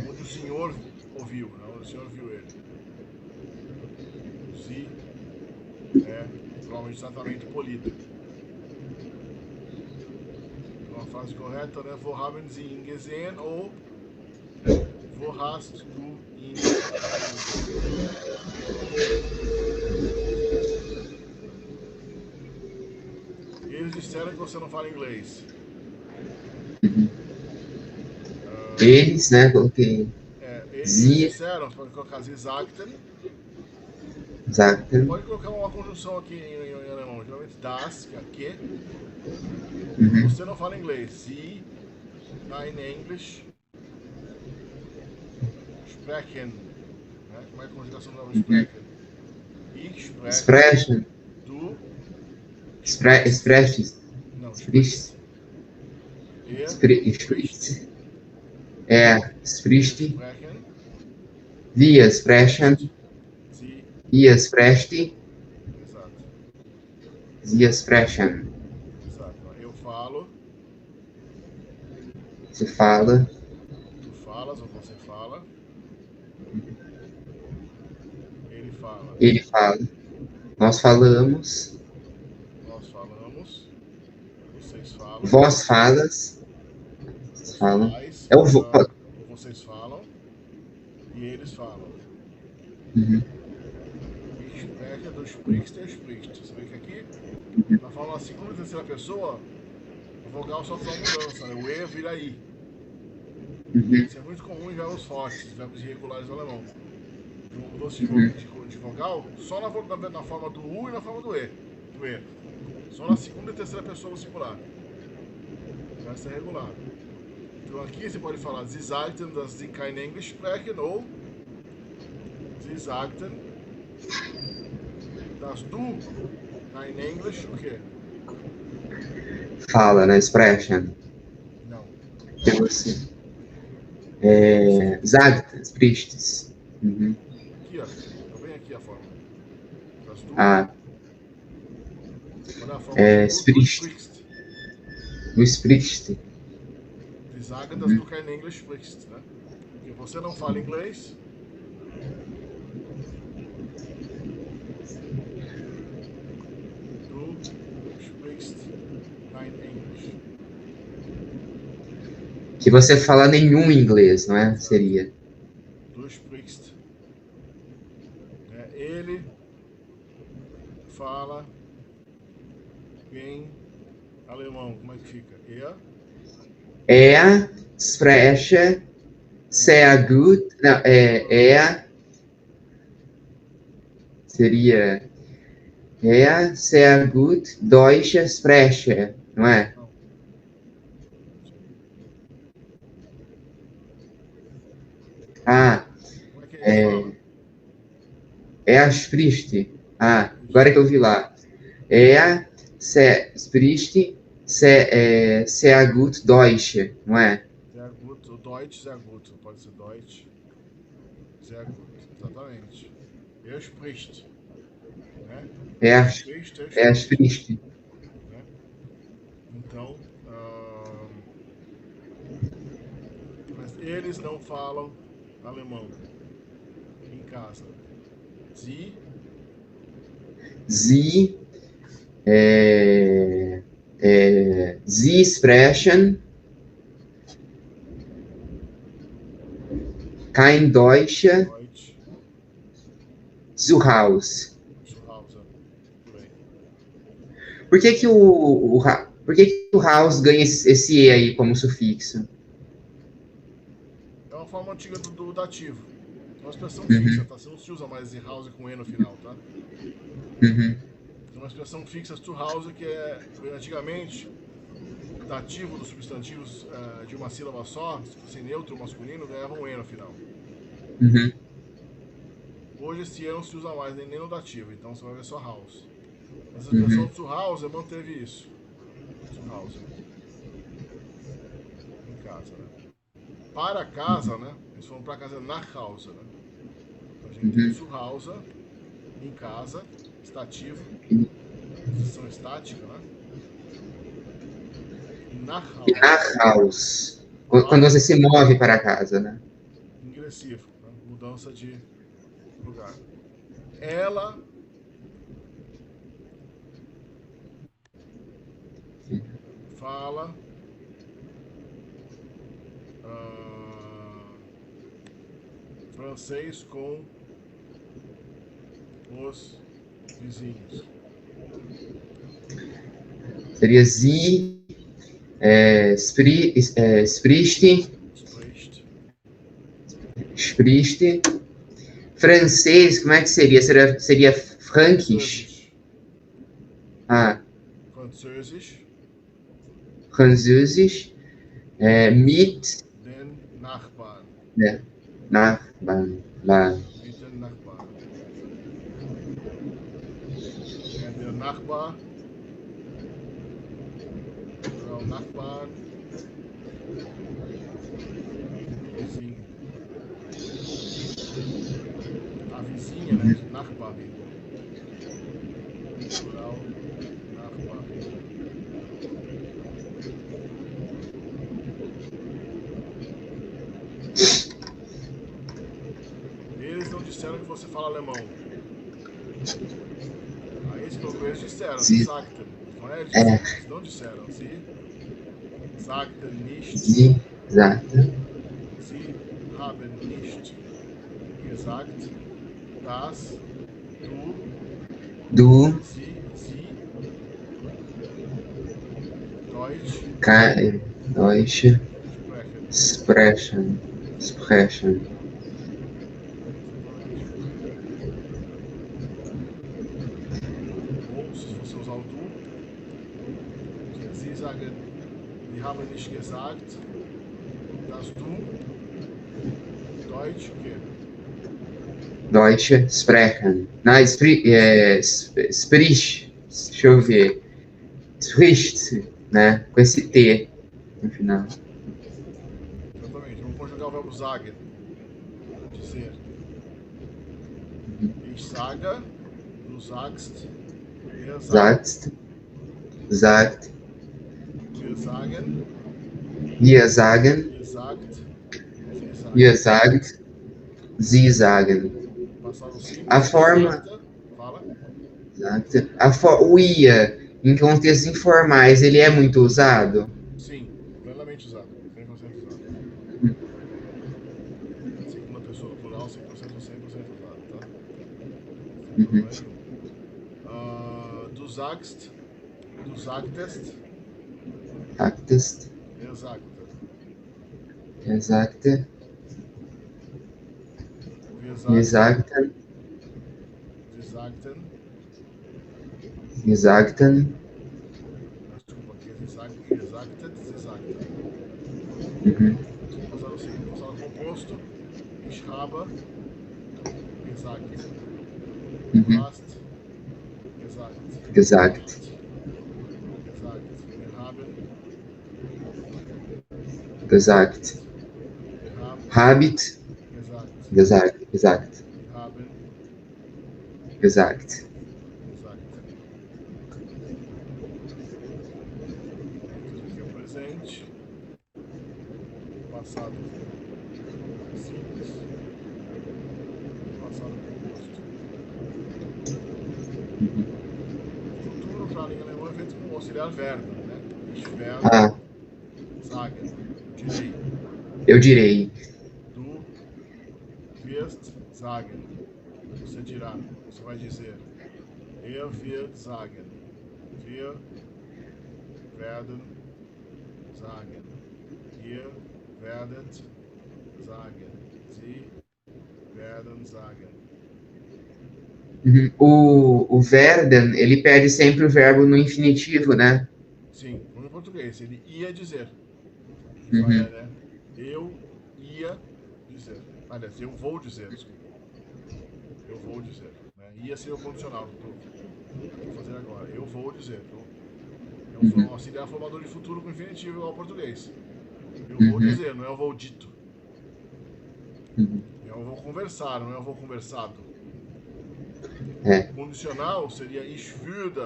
Speaker 1: Onde o senhor ouviu, né? Onde o senhor viu ele. Sie é provavelmente exatamente polida. Então a frase correta, né? Wo haben Sie ihn gesehen? Ou wo hast du ihn gesehen? Eles disseram que você não fala inglês.
Speaker 3: Eles, né? Coloquei.
Speaker 1: Eles disseram, você pode colocar Sie sagten. Pode colocar uma conjunção aqui em alemão, geralmente das, que é que. Você não fala inglês. Sie, nein, English. Sprechen. Né? Como é a conjugação do sprechen? Ich spreche. Du.
Speaker 3: Spreches.
Speaker 1: Não,
Speaker 3: Spricht.
Speaker 1: Spricht.
Speaker 3: Spricht.
Speaker 1: Sprechen.
Speaker 3: Wir sprechen.
Speaker 1: Sie.
Speaker 3: Ihr sprecht.
Speaker 1: Exato.
Speaker 3: Sie sprechen.
Speaker 1: Exato. Eu falo.
Speaker 3: Você fala.
Speaker 1: Tu falas ou você fala. Ele fala.
Speaker 3: Ele fala. Nós falamos.
Speaker 1: Nós falamos. Vocês falam.
Speaker 3: Vós falas. Vocês falam.
Speaker 1: Faz,
Speaker 3: É o
Speaker 1: vocês falam. E eles falam. Ich spreche, du sprichst, er spricht. Você vê que aqui, na forma segunda e terceira pessoa, o vogal sofre uma mudança, né? O E vira I. Isso é muito comum em verbos fortes, verbos irregulares do alemão. Mudança de vogal só na forma do U e na forma do E. Só na segunda e terceira pessoa singular. Vai ser regular. Então aqui você pode falar Sie sagten, dass Sie kein Englisch sprechen, ou Sie sagten, dass du kein Englisch, o quê?
Speaker 3: Fala, né? Sprechen.
Speaker 1: Não.
Speaker 3: Que você. Sagt, spricht.
Speaker 1: Aqui, ó. Então vem aqui a forma. Das du.
Speaker 3: Ah.
Speaker 1: Olha a forma
Speaker 3: spricht. Du sprichst.
Speaker 1: Sie sagen, dass du kein Englisch sprichst, né? Porque você não fala inglês. Du sprichst kein Englisch.
Speaker 3: Que você fala nenhum inglês, não é? Seria.
Speaker 1: Du sprichst. Ele fala em alemão. Como é que fica?
Speaker 3: Spreche sehr gut. Não, seria sehr gut Deutsch spreche. não é?
Speaker 1: Não.
Speaker 3: Ah,
Speaker 1: Como é que ele fala?
Speaker 3: spricht. Ah,
Speaker 1: Isso.
Speaker 3: agora que eu vi lá. Spricht sehr gut Deutsch, não é?
Speaker 1: Sehr gut, o Deutsch, sehr gut. Pode ser Deutsch, sehr gut. Exatamente. Spricht. Né?
Speaker 3: Er,
Speaker 1: Spricht, spricht.
Speaker 3: spricht.
Speaker 1: Né? Então, mas eles não falam alemão em casa.
Speaker 3: Sie, Sie sprechen kein Deutsch
Speaker 1: Deutsch,
Speaker 3: zu Hause.
Speaker 1: zu Hause. Muito bem.
Speaker 3: Por que que por que que o House ganha esse E aí como sufixo?
Speaker 1: É uma forma antiga do dativo. É uma expressão
Speaker 3: Uhum.
Speaker 1: fixa, tá? Você não se usa mais de house com E no final, tá?
Speaker 3: Uhum.
Speaker 1: É uma expressão fixa to house que é, antigamente, dativo dos substantivos de uma sílaba só, se fosse neutro masculino, ganhava um E no final.
Speaker 3: Uhum.
Speaker 1: Hoje esse E não se usa mais nem no dativo, então você vai ver só house. Mas a expressão to house manteve isso. To house. Em casa, né? Para casa, né? Eles foram para casa na house, né? Então a gente tem to house, em casa, estativo, posição estática, né? Na house.
Speaker 3: Na house. Quando você se move para casa, né?
Speaker 1: Ingressivo, né? Mudança de lugar. Ela fala francês com os vizinhos.
Speaker 3: Seria Sie spricht francês, como é que seria? Seria Frankisch? Ah, Französisch. Mit
Speaker 1: Den Nachbarn.
Speaker 3: Nachbarn.
Speaker 1: Mit den Nachbarn. Der Nachbar. Oder o Nachbarn. Vizinho. A vizinha, né? De Nachbar. Plural. Nachbar. Eles não disseram que você fala alemão. Aí esse novo eles disseram, sie sagten. Não é eles disseram, eles não disseram. Sie sagten nicht.
Speaker 3: Sie sagten.
Speaker 1: Sie haben nicht gesagt, dass
Speaker 3: du
Speaker 1: sie
Speaker 3: Deutsch sprechen.
Speaker 1: Ou se você usar o du, sie sagen, die haben nicht gesagt, dass du Deutsch
Speaker 3: Deutsch sprechen. Não, spricht. Deixa eu ver. Spricht, né? Com esse T no final.
Speaker 1: Exatamente. Vamos conjugar o verbo sagen. Dizer. Ich sage, du sagst, er sagt.
Speaker 3: Sagt.
Speaker 1: Wir sagen.
Speaker 3: Wir sagen.
Speaker 1: Ihr sagt.
Speaker 3: Ihr sagt. Sie sagen. A forma. O ia, em contextos informais, ele é muito usado?
Speaker 1: Sim, plenamente usado. 100% usado. Segunda pessoa no plural, 100% usado, tá? Du sagst, du sagtest.
Speaker 3: Sagtest.
Speaker 1: Er sagte.
Speaker 3: Er sagte.
Speaker 1: Wir sagten.
Speaker 3: Sie sagten.
Speaker 1: Desculpa, aqui a gente
Speaker 3: Uhum.
Speaker 1: Passado seguinte, passado composto. Ich habe gesagt. Du
Speaker 3: Uhum.
Speaker 1: hast gesagt.
Speaker 3: Gesagt.
Speaker 1: Gesagt. Wir haben
Speaker 3: Gesagt.
Speaker 1: Wir haben
Speaker 3: Habit.
Speaker 1: gesagt.
Speaker 3: Gesagt. Gesagt.
Speaker 1: Wir haben
Speaker 3: Gesagt.
Speaker 1: gesagt. Então, aqui é o presente. Passado simples. Passado composto. Futuro, para a língua alemã, é feito com o auxiliar verbo, né? Ich werde
Speaker 3: Ah,
Speaker 1: sagen. Direi.
Speaker 3: eu direi.
Speaker 1: Du wirst sagen. Você dirá. Você vai dizer. Er wird sagen. Wir werden sagen. Ihr werdet sagen. Sie werden sagen.
Speaker 3: Uhum. O werden, ele perde sempre o verbo no infinitivo, né?
Speaker 1: Sim, como em português, ele ia dizer.
Speaker 3: Uhum.
Speaker 1: Né? Eu ia dizer. Aliás, eu vou dizer, desculpa. Eu vou dizer. Né? Ia ser o condicional que eu vou fazer agora. Eu vou dizer. Então, é um auxiliar formador de futuro com infinitivo igual ao português. Eu vou dizer, não é eu vou dito. Eu vou conversar, não é eu vou conversado.
Speaker 3: É.
Speaker 1: Condicional seria ich würde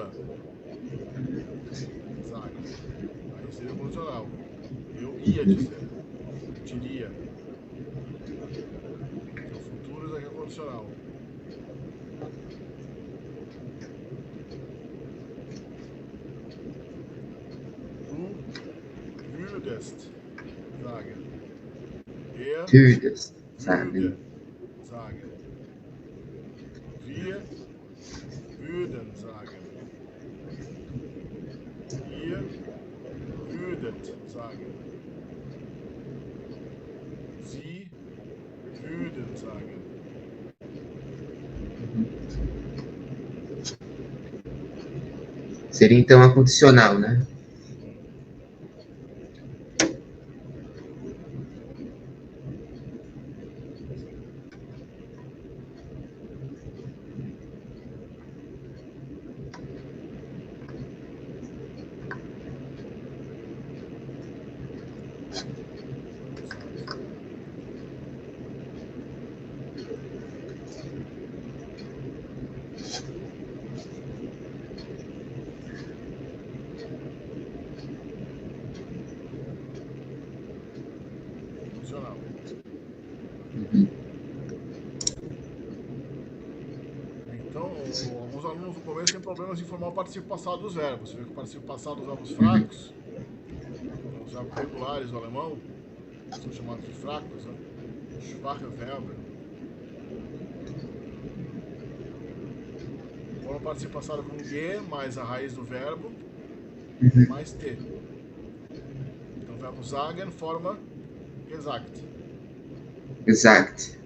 Speaker 1: sagen. Aí seria o condicional. Eu ia dizer. Eu diria. Então, futuros aqui é condicional. Du würdest sagen. Er
Speaker 3: Würdest
Speaker 1: würde
Speaker 3: sagen.
Speaker 1: sagen. Wir würden sagen. Ihr würdet sagen. Sie würden sagen.
Speaker 3: Seria então a condicional, né?
Speaker 1: Condicional. Então, alguns alunos no começo têm problemas em formar o participio passado dos verbos. Você vê que o participio passado dos verbos fracos, os verbos regulares do alemão, são chamados de fracos, né? Schwache Verben. Forma o participio passado com G mais a raiz do verbo, mais T. Então, o verbo sagen forma gesagt.
Speaker 3: Exact.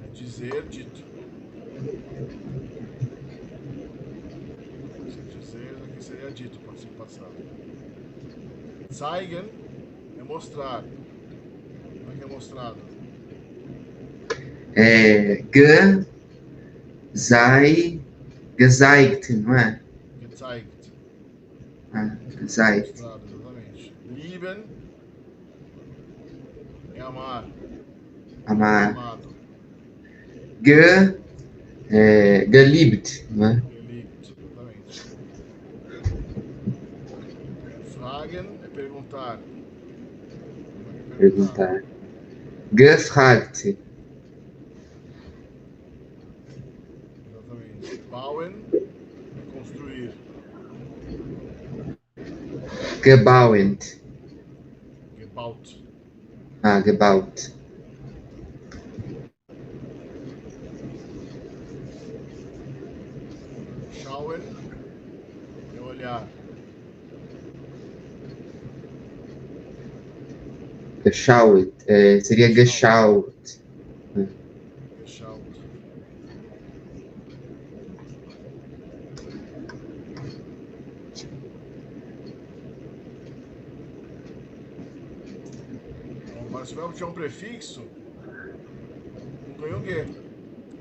Speaker 1: É dizer, dito. Dizer aqui seria dito, participio passado. Zeigen é mostrar. Como é que é mostrado?
Speaker 3: Gezeigt, não é?
Speaker 1: Gezeigt.
Speaker 3: Ah, gezeigt.
Speaker 1: Mostrado, exatamente. Lieben é amar.
Speaker 3: Amar.
Speaker 1: Amado.
Speaker 3: Geliebt, não é?
Speaker 1: Geliebt, exatamente. Fragen é perguntar. Como é que é
Speaker 3: Perguntar. Gefragt.
Speaker 1: Exatamente. Bauen é construir.
Speaker 3: Gebauend.
Speaker 1: Gebaut.
Speaker 3: Ah, gebaut.
Speaker 1: Schauen é olhar.
Speaker 3: Geschaut. Seria geschaut.
Speaker 1: Geschaut. Agora, se o verbo tiver um prefixo, não ganha o G.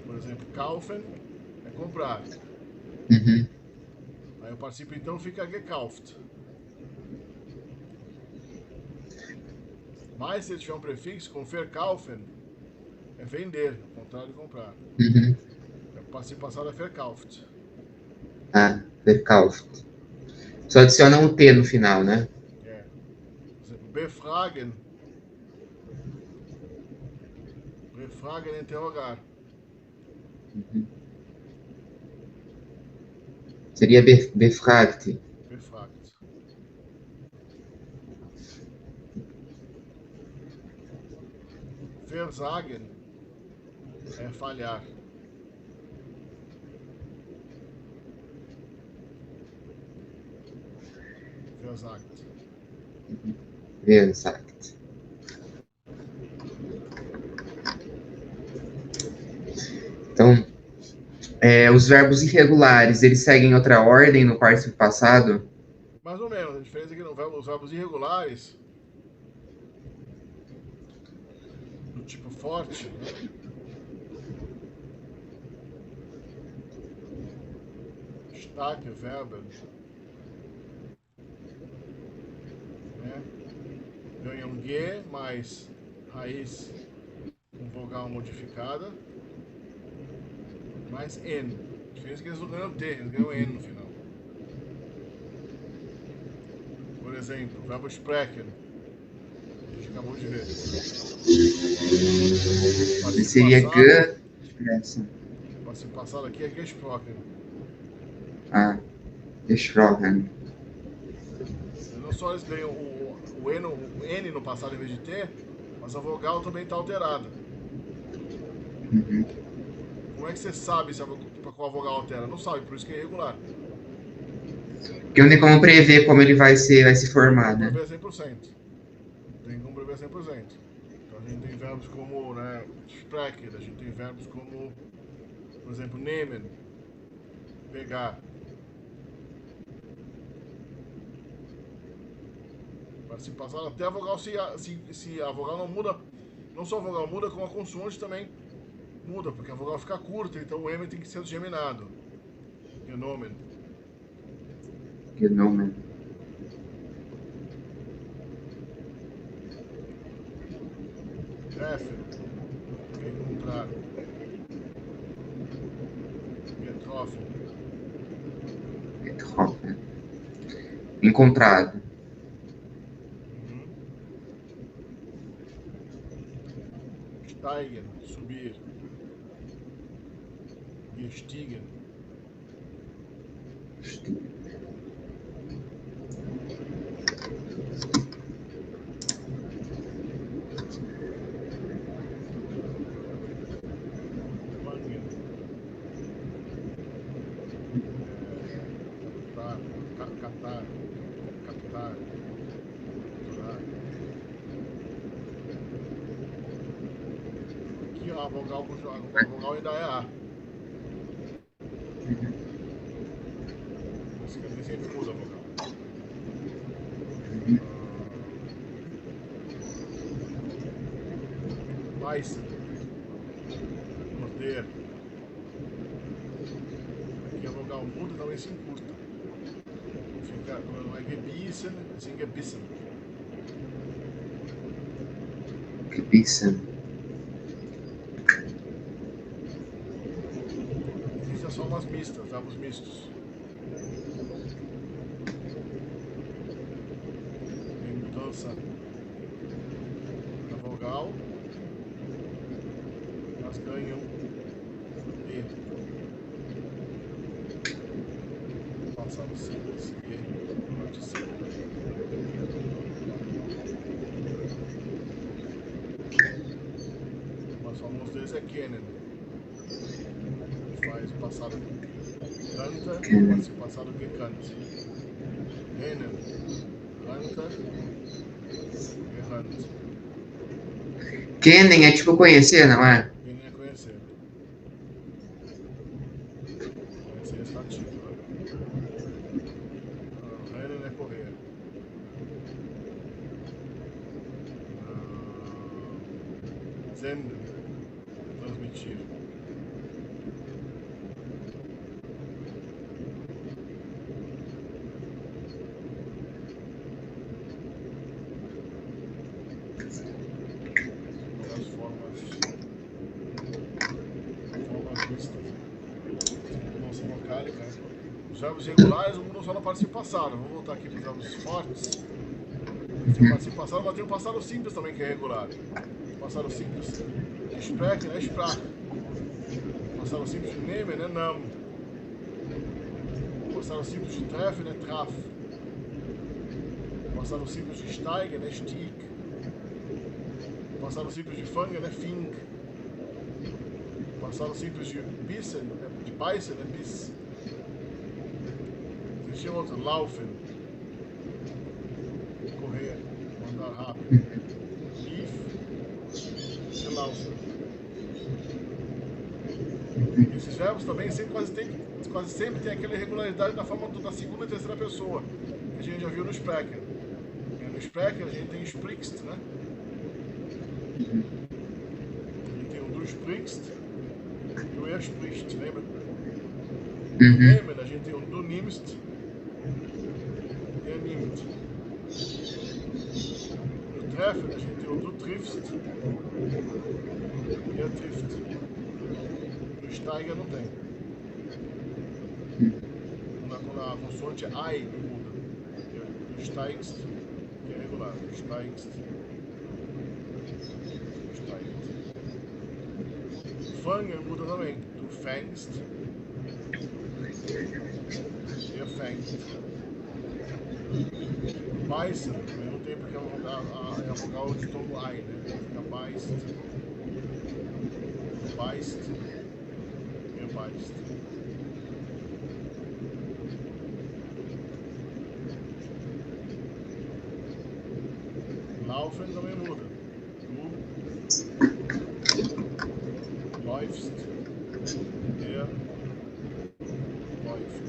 Speaker 1: Por exemplo, kaufen é comprar.
Speaker 3: Uhum.
Speaker 1: Aí o participio então fica gekauft. Mas se ele tiver um prefixo, como verkaufen, é vender, ao contrário de comprar.
Speaker 3: Uhum.
Speaker 1: O participio passado é verkauft.
Speaker 3: Ah, verkauft. Só adiciona um T no final, né?
Speaker 1: É. Por exemplo, befragen. Befragen é interrogar.
Speaker 3: Seria befragt.
Speaker 1: Befragt. Versagen é falhar. Versagt.
Speaker 3: Versagt. Então, os verbos irregulares, eles seguem outra ordem no participio passado?
Speaker 1: Mais ou menos. A diferença é que os verbos irregulares, do tipo forte, né? Starke Verben, né? Ganham G mais raiz com vogal modificada, mais N. A diferença é que eles não ganham T, eles ganham N no final. Por exemplo, o verbo sprechen, a gente acabou de ver.
Speaker 3: Seria G.
Speaker 1: O participio passado aqui é gesprochen.
Speaker 3: Ah, gesprochen.
Speaker 1: Não só eles ganham o N no passado em vez de T, mas a vogal também está alterada.
Speaker 3: Uhum.
Speaker 1: Como é que você sabe qual a vogal altera? Não sabe, por isso que é irregular.
Speaker 3: Porque não tem como prever como ele vai se formar, né?
Speaker 1: Prever 100%. Tem como prever 100%. Então a gente tem verbos como, né, sprechen, a gente tem verbos como, por exemplo, nehmen, pegar. Se passar até a vogal, se a vogal não muda, não só a vogal muda, como a consoante também muda, porque a vogal fica curta, então o M tem que ser geminado. Genomen.
Speaker 3: Genomen.
Speaker 1: Treffen, que é encontrar. Getroffen.
Speaker 3: Getroffen. Encontrado.
Speaker 1: Steigen, subir. Gestiegen. Mangen. Catar. Captar. Capturar. Aqui ó, a vogal ainda é A. Ele sempre muda a vogal. Beißen. Morder. Aqui a vogal muda e também se encurta. Fica, não é gebissen, assim gebissen.
Speaker 3: Gebissen.
Speaker 1: Existem só umas mistas, verbos mistos. Tem mudança na vogal. Elas ganham E. Passado simples E. Participio. Mas só alguns deles é kennen. Faz o passado canta, pode ser passado gekannt. Kennen, canta, gekannt.
Speaker 3: Kennen é tipo conhecer, não é?
Speaker 1: Kennen é conhecer. Conhecer é estativo, né? Rennen é correr. Senden, transmitir. As formas mistas. Nossa vocálica. Os verbos regulares mudam só no participo passado. Vamos voltar aqui para os verbos fortes. Tem o participo passado, mas tem o passado simples também que é regular. Passado simples, sprechen, sprach. Passado simples de nehmen, nam. Passado simples de treffen, traf. Passado simples de steigen, stieg. Passado simples de fangen, fing. Passado simples de bissen, de beißen, biss. Existiam outros, laufen. Correr, andar rápido. Lief. Laufen. Esses verbos também quase sempre tem aquela irregularidade na forma da segunda e terceira pessoa, que a gente já viu no Sprecher. No Sprecher a gente tem o sprichst, né? A gente tem o du sprichst e o spricht, lembra? No Nehmen a gente tem o du nimmst e nimmt. No Treffen a gente tem o du triffst e trifft. No Steiger não tem. Quando a consoante ai muda. No steigst, que é regular. No steigst. Fangen muda também. Du fängst. E fängst. Beißen, também não tem porque é a vogal de tom ai, né? Fica beißt. Beißt. E beißt. Laufen também muda. Du läufst. Er läuft.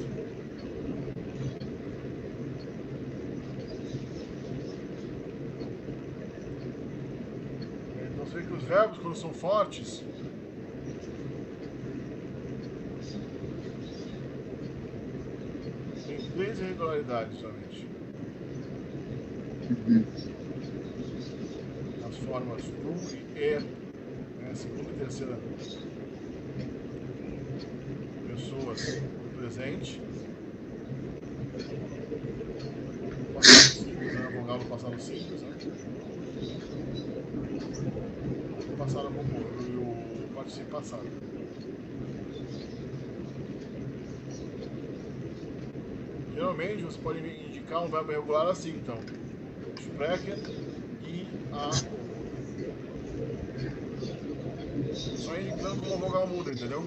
Speaker 1: Então você vê que os verbos, quando são fortes, tem 3 irregularidades somente. As formas du e né, segunda e terceira pessoas do presente. Passado simples, né? A vogal do passado simples, né? O passado composto e o participo passado. Geralmente você pode indicar um verbo regular assim, então. Sprechen e a. Só indicando como a vogal muda, entendeu?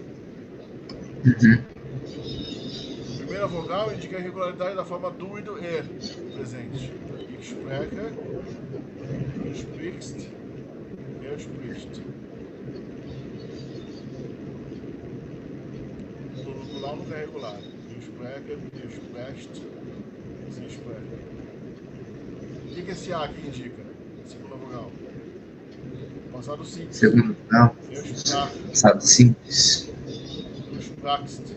Speaker 1: A primeira vogal indica a irregularidade da forma du e do er presente. Ich spreche, du sprichst, er spricht. No plural nunca é regular. Du spreche, du sprichst, sie sprechen. O que esse A aqui indica? Segunda vogal. Passado simples.
Speaker 3: Segunda vogal.
Speaker 1: Eu sprach.
Speaker 3: Passado simples.
Speaker 1: Du sprachst.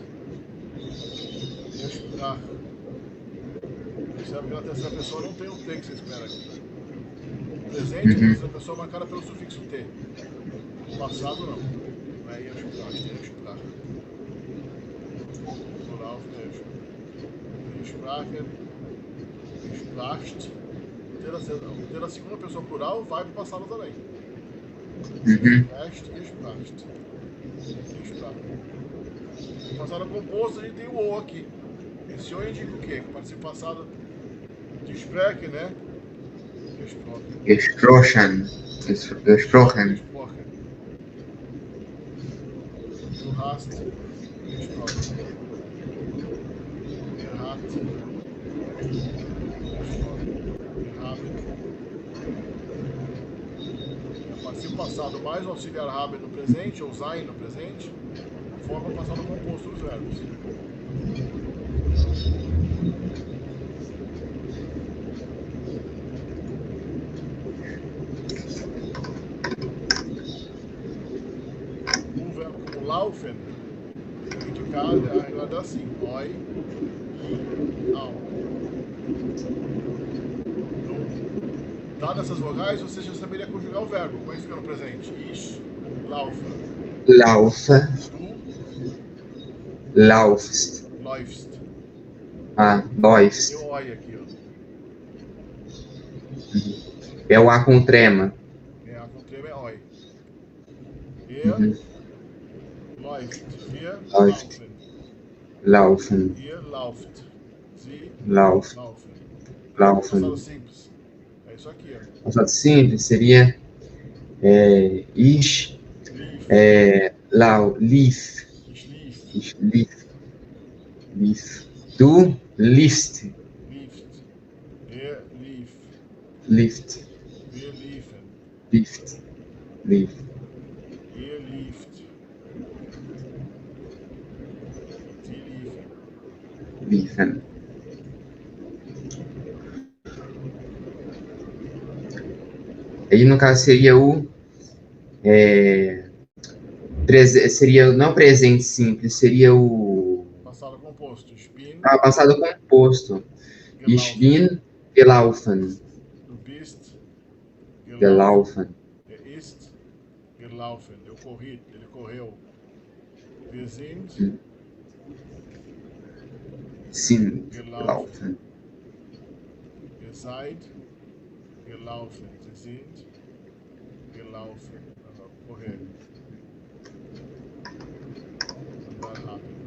Speaker 1: Eu sprach. Percebe que na terceira pessoa não tem o T que você espera aqui. O presente, a terceira pessoa é marcada pelo sufixo T. O passado não. Aí eu sprach, eu sprach. Plural fica eu sprachen, eu sprachst. Ter a segunda pessoa plural vai para o passado também. Sprachst e sprachst. No passado composto a gente tem o O aqui. Esse O indica o quê? Que o participo passado de sprechen, né?
Speaker 3: Gesprochen. Gesprochen.
Speaker 1: Du hast gesprochen. Er hat gesprochen. Er haben. O participo passado mais o auxiliar haben no presente, ou sein no presente, forma o passado composto dos verbos. laufen. A gente guarda assim. Oi, i, au. Então, dadas essas vogais, você já saberia conjugar o verbo. Como é que fica no presente? Ich laufe.
Speaker 3: Laufe,
Speaker 1: Du
Speaker 3: laufst.
Speaker 1: läufst.
Speaker 3: Läufst.
Speaker 1: Tem o oi aqui, ó.
Speaker 3: É o A com trema.
Speaker 1: A com trema é oi. Er läuft. Wir
Speaker 3: Läuft.
Speaker 1: laufen.
Speaker 3: Laufen,
Speaker 1: Ihr lauft. Sie
Speaker 3: lauf,
Speaker 1: laufen.
Speaker 3: laufen.
Speaker 1: Passado simples. É isso aqui, ó.
Speaker 3: Passado simples seria ich,
Speaker 1: Lief.
Speaker 3: lief,
Speaker 1: Ich lief.
Speaker 3: ich lief. Du liefst,
Speaker 1: Lieft. Er lief.
Speaker 3: lieft,
Speaker 1: Wir liefen.
Speaker 3: lieft, lief.
Speaker 1: Ihr lieft. Sie liefen.
Speaker 3: Liefen. Aí, no caso, seria seria não presente simples, seria o
Speaker 1: Passado composto. Ich bin
Speaker 3: passado composto. Ich bin gelaufen,
Speaker 1: Du bist gelaufen.
Speaker 3: gelaufen.
Speaker 1: Ist gelaufen. Eu corri. Ele correu. Wir sind
Speaker 3: Sind gelaufen.
Speaker 1: Ihr seid gelaufen. Sie sind gelaufen. Also correr. Andar rápido.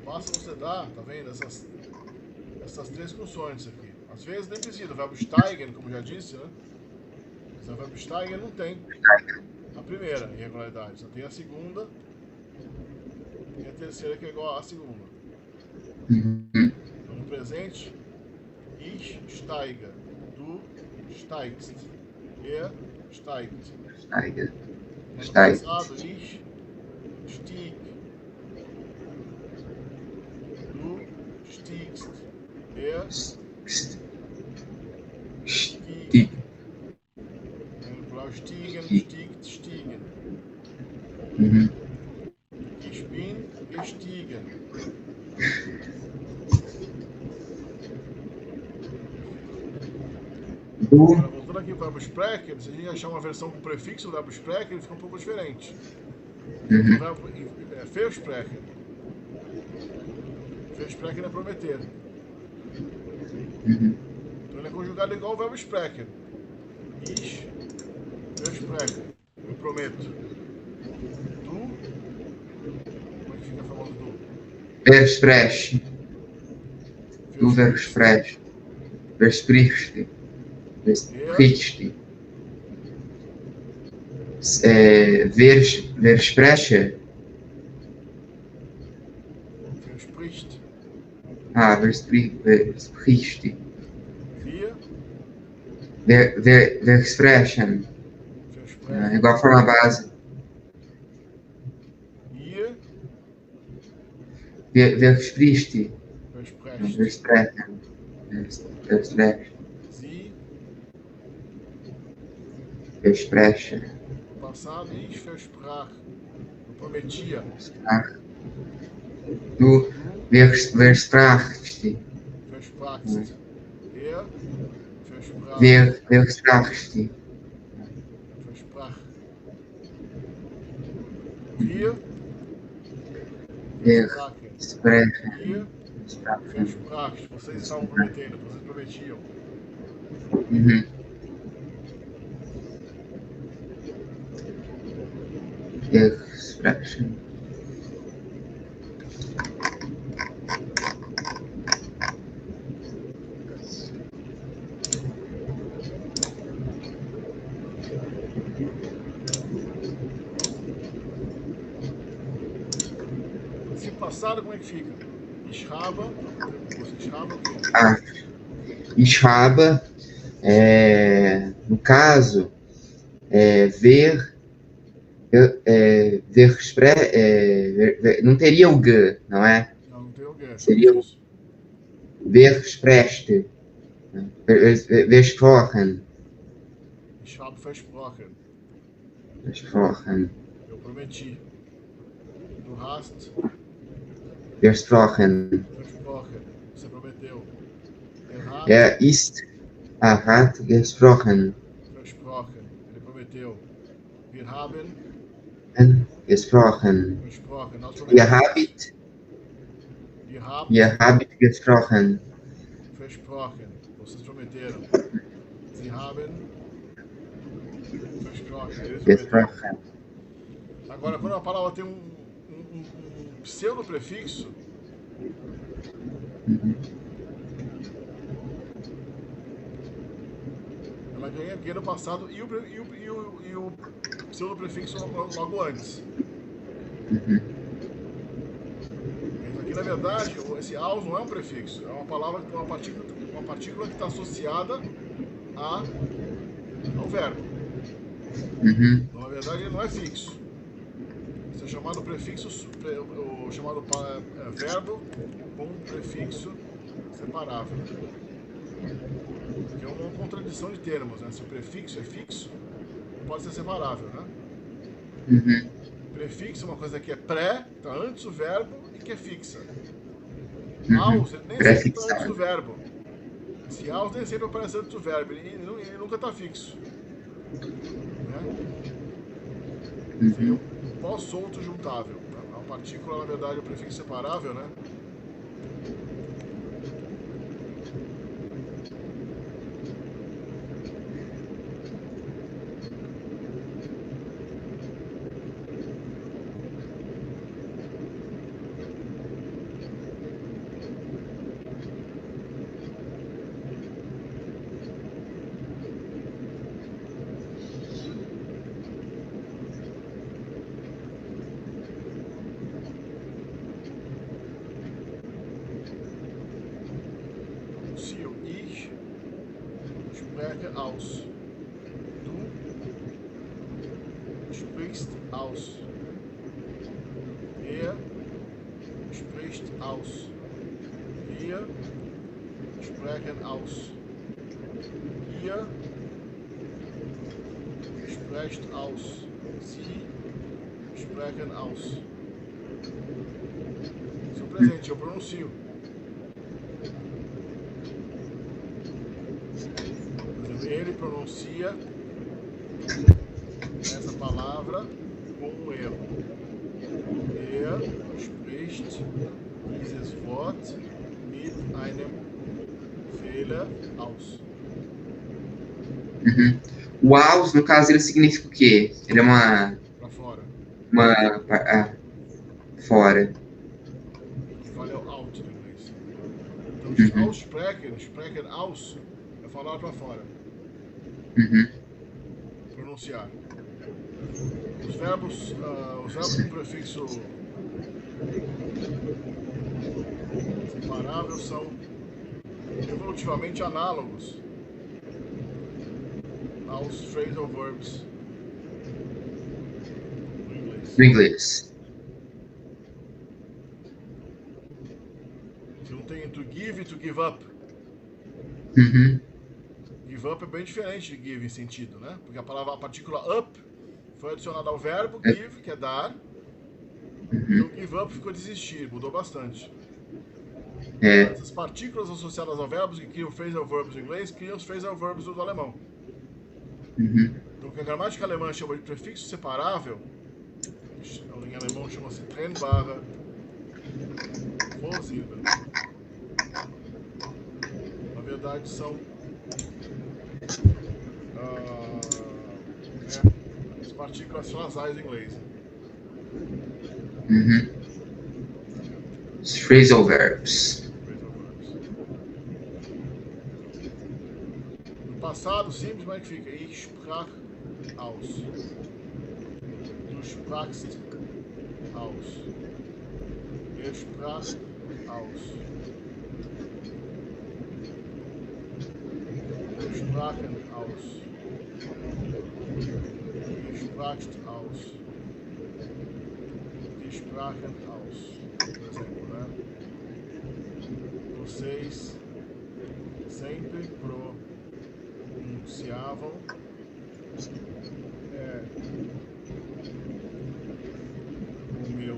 Speaker 1: Basta você dar, tá vendo? Essas três funções aqui. Às vezes nem precisa. O verbo steigen, como já disse, né? Mas o verbo steigen não tem a primeira irregularidade. Só tem a segunda e a terceira que é igual à segunda. Então, no presente, ich steige, du steigst, er steigt.
Speaker 3: Steige.
Speaker 1: No
Speaker 3: Steigt.
Speaker 1: passado, ich stieg, du stiegst, er stieg.
Speaker 3: Stieg.
Speaker 1: No plural, stiegen, stiegt, stiegen. Ich bin gestiegen. Agora, voltando aqui para o verbo sprechen, se a gente achar uma versão com prefixo do verbo sprechen, ele fica um pouco diferente. O verbo versprechen. Versprechen é prometer. Então ele é conjugado igual ao verbo sprechen. Ich verspreche. Eu prometo. Du. Como é que fica a famosa du?
Speaker 3: Versprechen. Du versprechen. Versprichst. Versprichst. Versprechen.
Speaker 1: Verspricht.
Speaker 3: Versprichst.
Speaker 1: Wir.
Speaker 3: Versprechen.
Speaker 1: Versprechen.
Speaker 3: Igual a forma base.
Speaker 1: Ihr.
Speaker 3: Versprichst.
Speaker 1: Versprecht.
Speaker 3: Versprechen. Versprechen.
Speaker 1: Sie.
Speaker 3: Versprechen.
Speaker 1: No passado, ich versprach. Eu prometia.
Speaker 3: Du versprachst.
Speaker 1: Versprachst. Er versprach.
Speaker 3: Versprachst.
Speaker 1: Versprach. Wir
Speaker 3: versprechen.
Speaker 1: Ihr versprachst. Vocês estavam prometendo, vocês prometiam.
Speaker 3: Versprechen.
Speaker 1: Se passado, como é que fica? Ich habe o quê?
Speaker 3: Ich habe, no caso, Ver, não teria o G, não é?
Speaker 1: Não tem o G.
Speaker 3: Seria o
Speaker 1: Isso.
Speaker 3: ver gesprochen. Versprochen.
Speaker 1: Ich habe versprochen.
Speaker 3: Versprochen.
Speaker 1: Eu prometi. Du hast
Speaker 3: Versprochen.
Speaker 1: versprochen. Você prometeu. Hat
Speaker 3: Hat gesprochen.
Speaker 1: versprochen. Ele prometeu. Wir haben
Speaker 3: Gesprochen.
Speaker 1: versprochen. Nós
Speaker 3: Ihr
Speaker 1: prometemos.
Speaker 3: Ihr habt gesprochen.
Speaker 1: Versprochen. Vocês prometeram. Sie haben versprochen. Eles prometeram.
Speaker 3: Gesprochen.
Speaker 1: Agora, quando a palavra tem um pseudo-prefixo, ela ganha no passado e o pseudo-prefixo logo antes. Mas aqui, na verdade, esse aus não é um prefixo, é uma palavra, uma partícula que está associada ao verbo. Então, na verdade, ele não é fixo. Isso é chamado prefixo, o chamado verbo com prefixo separável. Que é uma contradição de termos, né? Se o prefixo é fixo, pode ser separável, né? Prefixo é uma coisa que é pré, que está antes do verbo e que é fixa. Aus, ele nem sempre está antes do verbo. Esse aus nem sempre aparece antes do verbo, ele nunca está fixo. Né? Seria um pós-solto juntável. A partícula, na verdade, é o prefixo separável, né? Ich spreche aus. Du sprichst aus. Er spricht aus. Wir sprechen aus. Ihr sprecht aus. Sie sprechen aus. Esse é o presente, eu pronuncio. Ele pronuncia essa palavra com um erro. Spricht dieses Wort mit einem Fehler aus.
Speaker 3: O aus, no caso, ele significa o quê? Ele é uma...
Speaker 1: Pra fora.
Speaker 3: Fora.
Speaker 1: Que vale é o out no inglês. Então, aussprechen aus, é falar pra fora. Pronunciar. Os verbos com prefixo separável são evolutivamente análogos aos phrasal verbs
Speaker 3: No inglês.
Speaker 1: Você não tem to give e to give up. Give up é bem diferente de give em sentido, né? Porque a partícula up foi adicionada ao verbo give, que é dar. Então give up ficou desistir, mudou bastante. Essas partículas associadas ao verbos que criam phrasal verbs no inglês criam os phrasal verbs do alemão. Então, o que a gramática alemã chama de prefixo separável, em alemão chama-se trennbare Vorsilben. Na verdade, são as partículas frasais em inglês.
Speaker 3: Os phrasal verbs.
Speaker 1: No passado simples, como é que fica? Ich sprach aus. Du sprachst aus. Er sprach aus. Wir sprachen aus. Gespracht aus. Gesprachen aus. Por exemplo, né? Vocês sempre pronunciavam o meu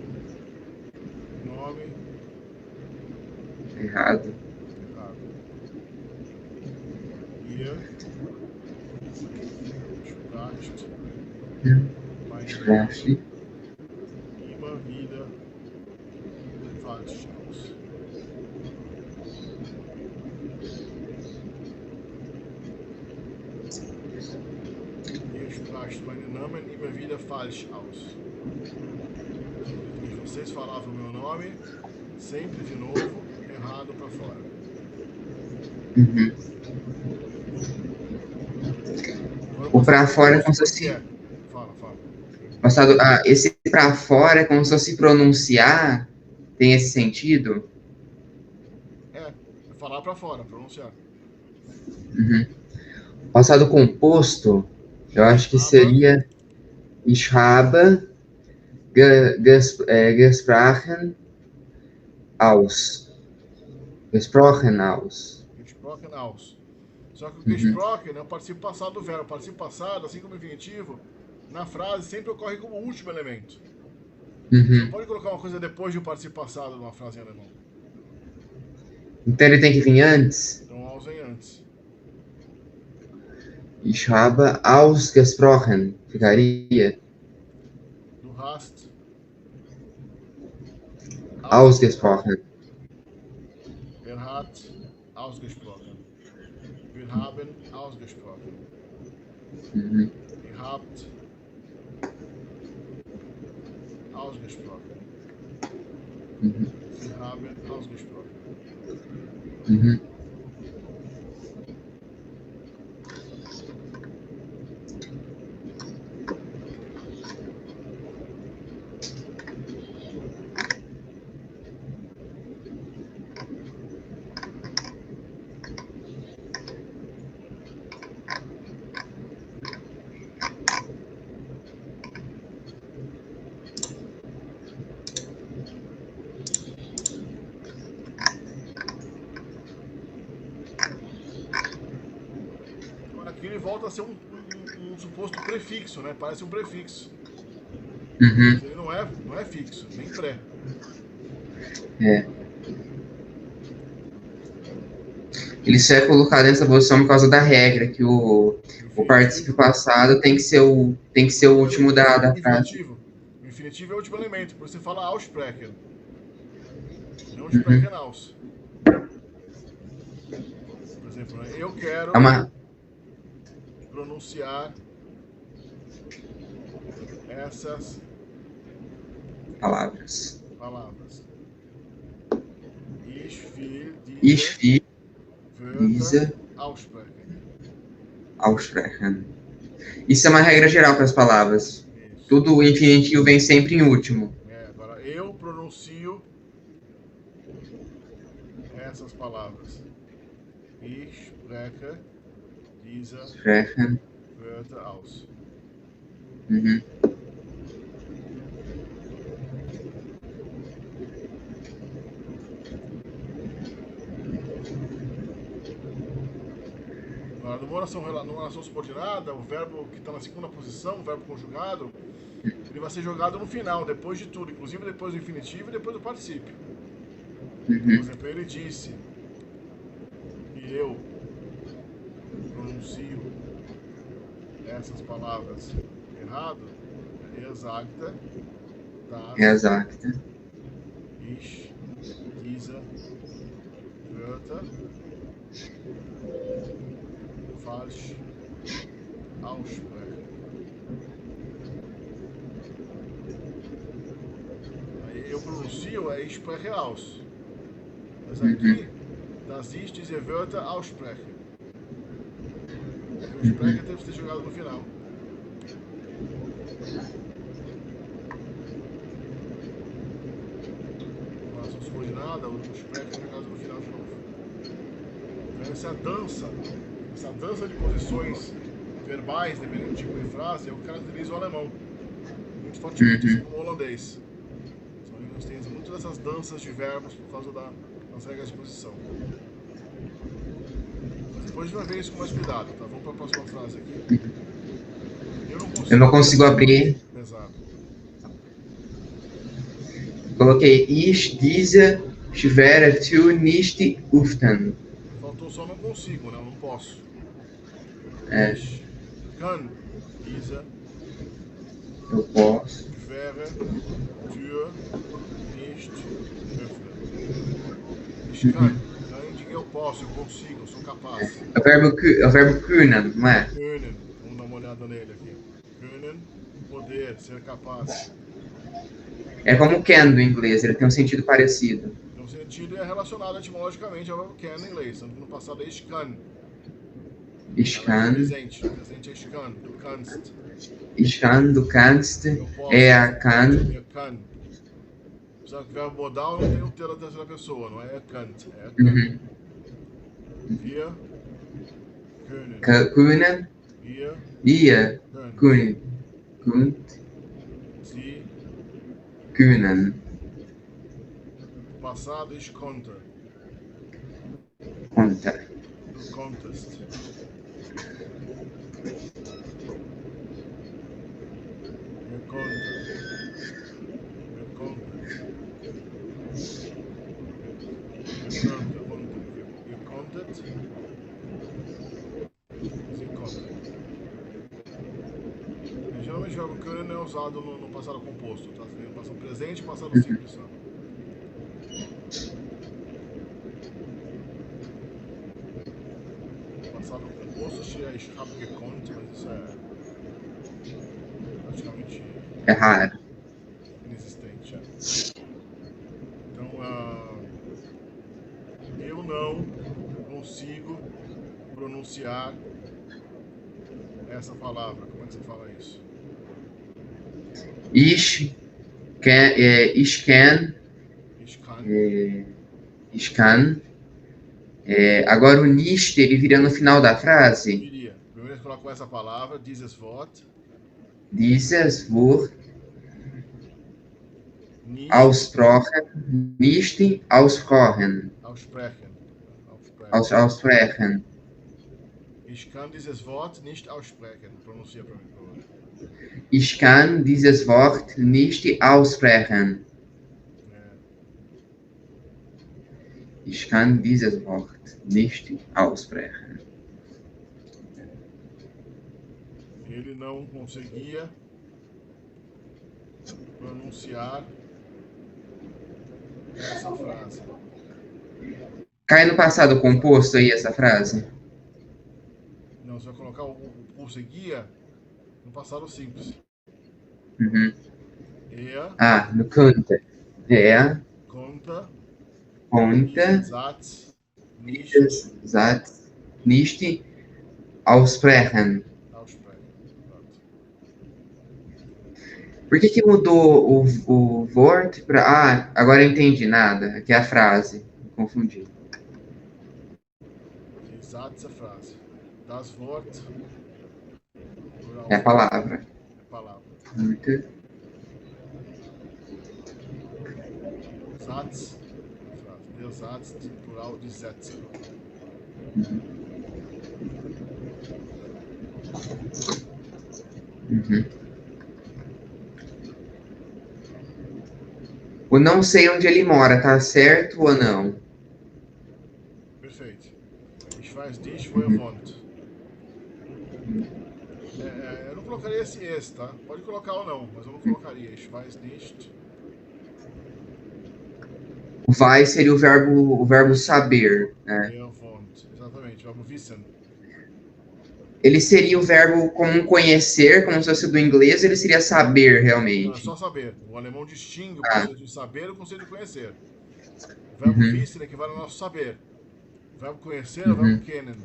Speaker 1: nome
Speaker 3: Errado.
Speaker 1: errado. Ihr spracht
Speaker 3: Sprache
Speaker 1: immer wieder falsch aus. Ihr spracht meinen Namen immer wieder falsch aus. Vocês falavam meu nome sempre de novo errado para fora.
Speaker 3: Uhum. O pra fora é como se fosse.
Speaker 1: Fala.
Speaker 3: Passado, esse pra fora é como se fosse pronunciar. Tem esse sentido?
Speaker 1: É falar para fora, pronunciar.
Speaker 3: Uhum. Passado composto, eu acho que seria Ich habe gesprochen aus. Gesprochen aus.
Speaker 1: Gesprochen aus. Só que o gesprochen é o participo passado do verbo. O participo passado, assim como o infinitivo, na frase sempre ocorre como último elemento. Você não pode colocar uma coisa depois de um participo passado numa frase em alemão.
Speaker 3: Então ele tem que vir antes?
Speaker 1: Então aus vem antes.
Speaker 3: Ich habe ausgesprochen. Ficaria?
Speaker 1: Du hast
Speaker 3: Ausgesprochen.
Speaker 1: Er hat ausgesprochen. Wir haben ausgesprochen.
Speaker 3: Uhum.
Speaker 1: Ihr habt ausgesprochen.
Speaker 3: Uhum.
Speaker 1: Sie haben ausgesprochen.
Speaker 3: Uhum.
Speaker 1: Aqui ele volta a ser um suposto prefixo, né? Parece um prefixo.
Speaker 3: Uhum.
Speaker 1: Mas ele não é fixo, nem pré.
Speaker 3: É. Ele só é colocado nessa posição por causa da regra, que o particípio passado tem que ser o último da frase.
Speaker 1: O infinitivo é o último elemento, por isso você fala aussprechen. Não sprechen aus. Por exemplo, né? Eu quero pronunciar essas
Speaker 3: palavras.
Speaker 1: Ich will
Speaker 3: diese
Speaker 1: aussprechen.
Speaker 3: Isso é uma regra geral para as palavras.
Speaker 1: Isso.
Speaker 3: Tudo o infinitivo vem sempre em último.
Speaker 1: Agora eu pronuncio essas palavras. Ich spreche diese Wörter aus.
Speaker 3: Uhum.
Speaker 1: Agora, numa oração subordinada, o verbo que está na segunda posição, o verbo conjugado, ele vai ser jogado no final, depois de tudo, inclusive depois do infinitivo e depois do particípio. Por exemplo, ele disse que eu pronuncio essas palavras errado. Exakte, ich diese Wörter falsch aussprechen. Eu pronuncio é spreche aus. Mas aqui, das ich diese Wörter aussprechen. O spreche teve que ser jogado no final. Uma oração subordinada, o spreche é jogado no final de novo. Então, essa dança de posições verbais, dependendo do tipo de frase, é o que caracteriza o alemão. Muito fortemente, assim como o holandês. São línguas que têm muito dessas danças de verbos por causa das regras de posição. Mas depois a gente vai ver isso com mais cuidado, tá? Vamos para a próxima frase aqui.
Speaker 3: Eu não consigo abrir.
Speaker 1: Exato.
Speaker 3: Coloquei ich diese schwere Tür nicht öffnen.
Speaker 1: Faltou só não consigo, né? Eu não posso.
Speaker 3: É,
Speaker 1: Ich kann diese
Speaker 3: eu posso.
Speaker 1: schwere Tür nicht öffnen. Ich kann. Além de que eu posso, eu consigo, eu sou capaz.
Speaker 3: É o verbo können, não é?
Speaker 1: Können. Vamos dar uma olhada nele aqui. Können, poder, ser capaz.
Speaker 3: É como can do inglês, ele tem um sentido parecido.
Speaker 1: No sentido é relacionado etimologicamente ao verbo can no inglês. Tanto que no passado é ich kann.
Speaker 3: Ich
Speaker 1: No
Speaker 3: kann,
Speaker 1: presente é ich kann. Du kannst.
Speaker 3: ich kann, du kannst,
Speaker 1: Eu posso.
Speaker 3: kann,
Speaker 1: Er kann. Só que o verbo modal não tem o ter da terceira pessoa, não é er kannt. É er kann.
Speaker 3: uhum.
Speaker 1: Wir können.
Speaker 3: Können,
Speaker 1: Wir
Speaker 3: ihr,
Speaker 1: können.
Speaker 3: könnt,
Speaker 1: Sie,
Speaker 3: können.
Speaker 1: passado, ich konnte.
Speaker 3: Conta.
Speaker 1: Du konntest. Wir konnten. Wir konnten. Ihr konntet. Sie konnten. Geralmente o verbo können é usado no passado composto, tá? No passado presente e passado simples, tá? Passado composto seria ich habe gekonnt, mas isso é praticamente
Speaker 3: É raro.
Speaker 1: inexistente. É. Então, eu não consigo pronunciar essa palavra. Como é que você fala isso?
Speaker 3: Ich kann,
Speaker 1: Ich kann.
Speaker 3: ich kann. Agora o nicht, ele vira no final da
Speaker 1: Eu
Speaker 3: frase.
Speaker 1: diria. Primeiro eles colocam essa palavra, dieses Wort,
Speaker 3: Dieses Wort
Speaker 1: nicht
Speaker 3: aussprechen, nicht aussprechen.
Speaker 1: aussprechen.
Speaker 3: Aussprechen.
Speaker 1: Ich kann dieses Wort nicht aussprechen. Pronuncia para mim, por favor.
Speaker 3: Ich kann dieses Wort nicht aussprechen. Ich kann dieses Wort nicht aussprechen.
Speaker 1: Ele não conseguia pronunciar essa frase.
Speaker 3: Cai no passado composto aí essa frase?
Speaker 1: Não, você vai colocar o conseguia no passado simples.
Speaker 3: Uhum.
Speaker 1: Er
Speaker 3: No konnte.
Speaker 1: konnte
Speaker 3: Konnte
Speaker 1: Satz nicht
Speaker 3: dieses Satz nicht aussprechen.
Speaker 1: aussprechen. Pronto.
Speaker 3: Por que mudou o Wort para... agora eu entendi nada. Aqui é a frase. Me confundi.
Speaker 1: Die Satz é frase. Das Wort
Speaker 3: É a palavra.
Speaker 1: é palavra.
Speaker 3: Konnte.
Speaker 1: Satz é frase. Der Satz, plural de Sätze.
Speaker 3: Uhum. O não sei onde ele mora, tá certo ou não?
Speaker 1: Perfeito. Ich weiß nicht, wo er wohnt. Eu não colocaria esse, tá? Pode colocar ou não, mas eu não colocaria. Ich weiß nicht.
Speaker 3: O vai seria o verbo saber, né?
Speaker 1: Er wohnt. Exatamente, o verbo wissen.
Speaker 3: Ele seria o verbo comum conhecer, como se fosse do inglês, ele seria saber
Speaker 1: Não, é
Speaker 3: realmente.
Speaker 1: só saber. O alemão distingue o conceito de saber e o conceito de conhecer. O verbo wissen equivale ao nosso saber. O verbo conhecer é o verbo kennen.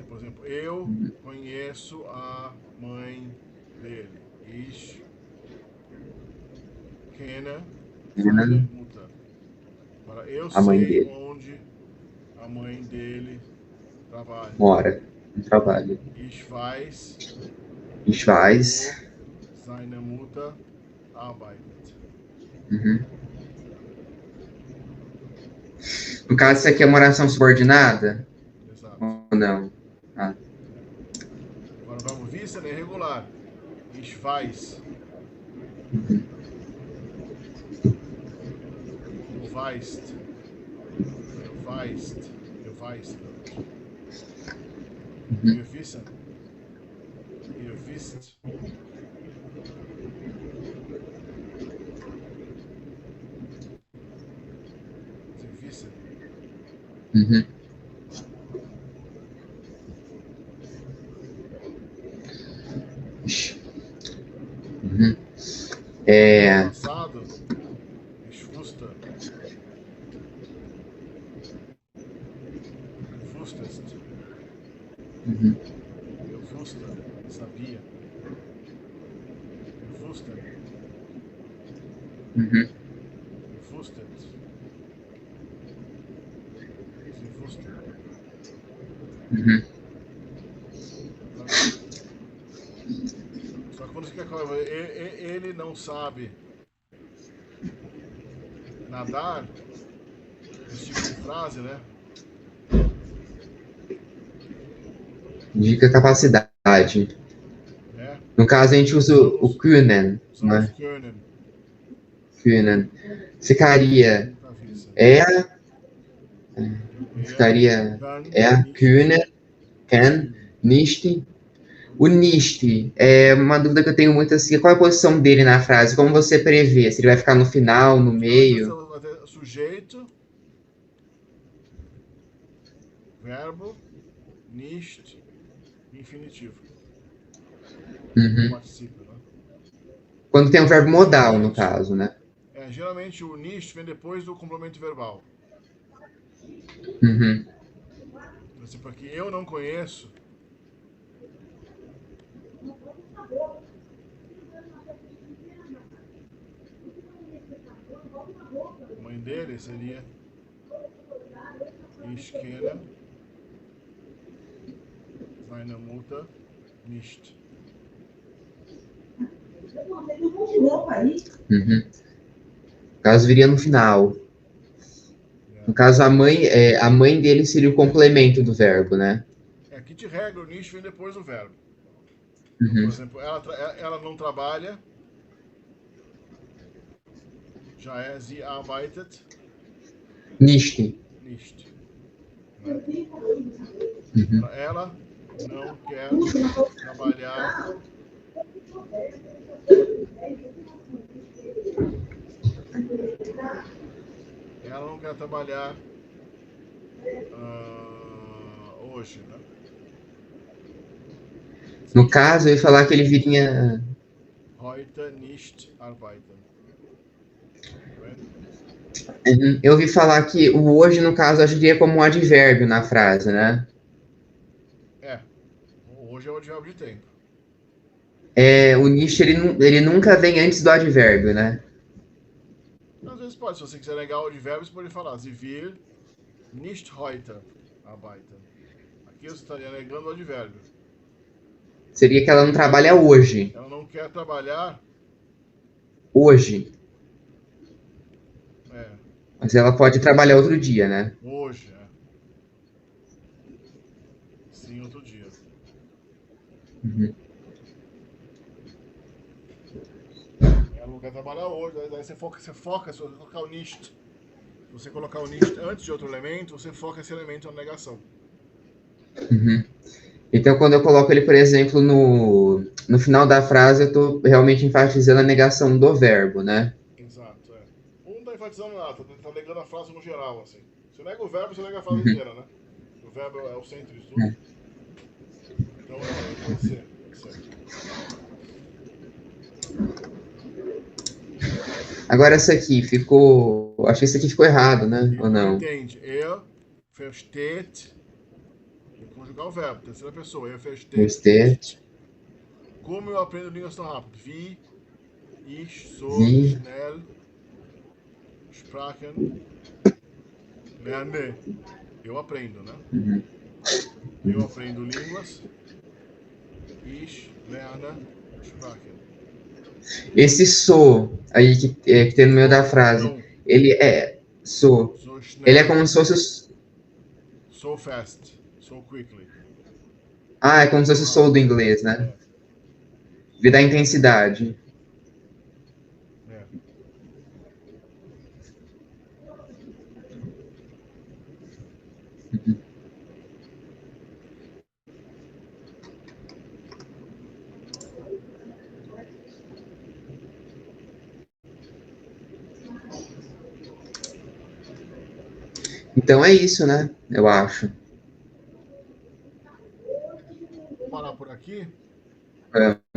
Speaker 1: Por exemplo, eu conheço a mãe dele. Ich kenne seine Mutter. Agora, eu
Speaker 3: A mãe
Speaker 1: sei
Speaker 3: dele.
Speaker 1: onde a mãe dele Trabalho.
Speaker 3: mora, no trabalho.
Speaker 1: Ich weiß,
Speaker 3: Ich weiß,
Speaker 1: seine Mutter arbeitet.
Speaker 3: uhum. No caso, isso aqui é uma oração subordinada?
Speaker 1: Exato.
Speaker 3: Ou não? Ah,
Speaker 1: Agora o verbo wissen é irregular. Ich weiß.
Speaker 3: uhum.
Speaker 1: Du weißt. Du weißt. Du weißt.
Speaker 3: Uhum.
Speaker 1: Wir wissen. Ihr wisst. Sie wissen.
Speaker 3: Uhum. Ixi. Uhum.
Speaker 1: Passado. Ich wusste. Du wusstest.
Speaker 3: Uhum.
Speaker 1: Eu wusste. Sabia. Wir wussten.
Speaker 3: Uhum.
Speaker 1: Ihr wusstet. Sie wussten.
Speaker 3: Uhum.
Speaker 1: Só que quando você quer falar, ele não sabe nadar, esse tipo de frase, né?
Speaker 3: Indica capacidade.
Speaker 1: É,
Speaker 3: No caso, a gente usa o können,
Speaker 1: usamos
Speaker 3: né?
Speaker 1: können.
Speaker 3: Können. Ficaria
Speaker 1: Nunca vi isso.
Speaker 3: ficaria
Speaker 1: Kann
Speaker 3: können, can, nicht. O nicht é uma dúvida que eu tenho muito assim, qual é a posição dele na frase? Como você prevê? Se ele vai ficar no final, no meio?
Speaker 1: Sujeito, verbo, nicht, infinitivo.
Speaker 3: Uhum.
Speaker 1: Participio, né?
Speaker 3: Quando tem um verbo modal, no caso, né?
Speaker 1: Geralmente o nicht vem depois do complemento verbal.
Speaker 3: Uhum.
Speaker 1: Porque eu não conheço. A mãe dele seria Ich kenne seine Mutter nicht.
Speaker 3: Uhum. No caso, viria no final. No caso, a mãe dele seria o complemento do verbo, né?
Speaker 1: Aqui de regra o nicht vem depois do verbo. Então,
Speaker 3: Uhum.
Speaker 1: por exemplo, ela não trabalha. Já é sie arbeitet
Speaker 3: Nicht.
Speaker 1: nicht. Né?
Speaker 3: Uhum.
Speaker 1: Ela não quer trabalhar. Ela não quer trabalhar hoje, né?
Speaker 3: No caso, eu ia falar que ele viria.
Speaker 1: Heute nicht arbeiten.
Speaker 3: Uhum. Eu ouvi falar que o hoje, no caso, agiria como um advérbio na frase, né?
Speaker 1: Hoje é o advérbio de tempo.
Speaker 3: O nicht, ele nunca vem antes do advérbio, né?
Speaker 1: Às vezes pode, se você quiser negar o advérbio, você pode falar Sie will nicht heute arbeiten. Aqui você estaria negando o advérbio.
Speaker 3: Seria que ela não trabalha hoje.
Speaker 1: Ela não quer trabalhar
Speaker 3: Hoje.
Speaker 1: É.
Speaker 3: Mas ela pode trabalhar outro dia, né?
Speaker 1: Hoje, Sim, outro dia.
Speaker 3: Uhum.
Speaker 1: Ela não quer trabalhar hoje, daí você foca, se você colocar o nicht. Se você colocar o nicht antes de outro elemento, você foca esse elemento na negação.
Speaker 3: Uhum. Então, quando eu coloco ele, por exemplo, no final da frase, eu estou realmente enfatizando a negação do verbo, né?
Speaker 1: Exato, Não está enfatizando nada, tá negando a frase no geral, assim. Você nega o verbo, você nega a frase
Speaker 3: Uhum.
Speaker 1: inteira, né? O verbo é o centro de tudo. Então, pode ser.
Speaker 3: Agora, essa aqui ficou... Acho que isso aqui ficou errado, né? Ou não?
Speaker 1: Entende. Versteht... Conjugar o verbo, terceira pessoa.
Speaker 3: Versteht.
Speaker 1: Como eu aprendo línguas tão rápido? Wie ich so schnell Sprachen lerne. Eu aprendo, né?
Speaker 3: Uhum.
Speaker 1: Eu aprendo línguas. Ich lerne Sprachen.
Speaker 3: Esse so aí que tem no meio da frase,
Speaker 1: So,
Speaker 3: ele é so.
Speaker 1: so
Speaker 3: Ele é
Speaker 1: schnell,
Speaker 3: como se fosse.
Speaker 1: so fast, so quickly.
Speaker 3: Ah, é como se fosse o so do inglês, né? Ele dá intensidade.
Speaker 1: É.
Speaker 3: Então é isso, né? Eu acho.
Speaker 1: Vou parar por aqui.
Speaker 3: É.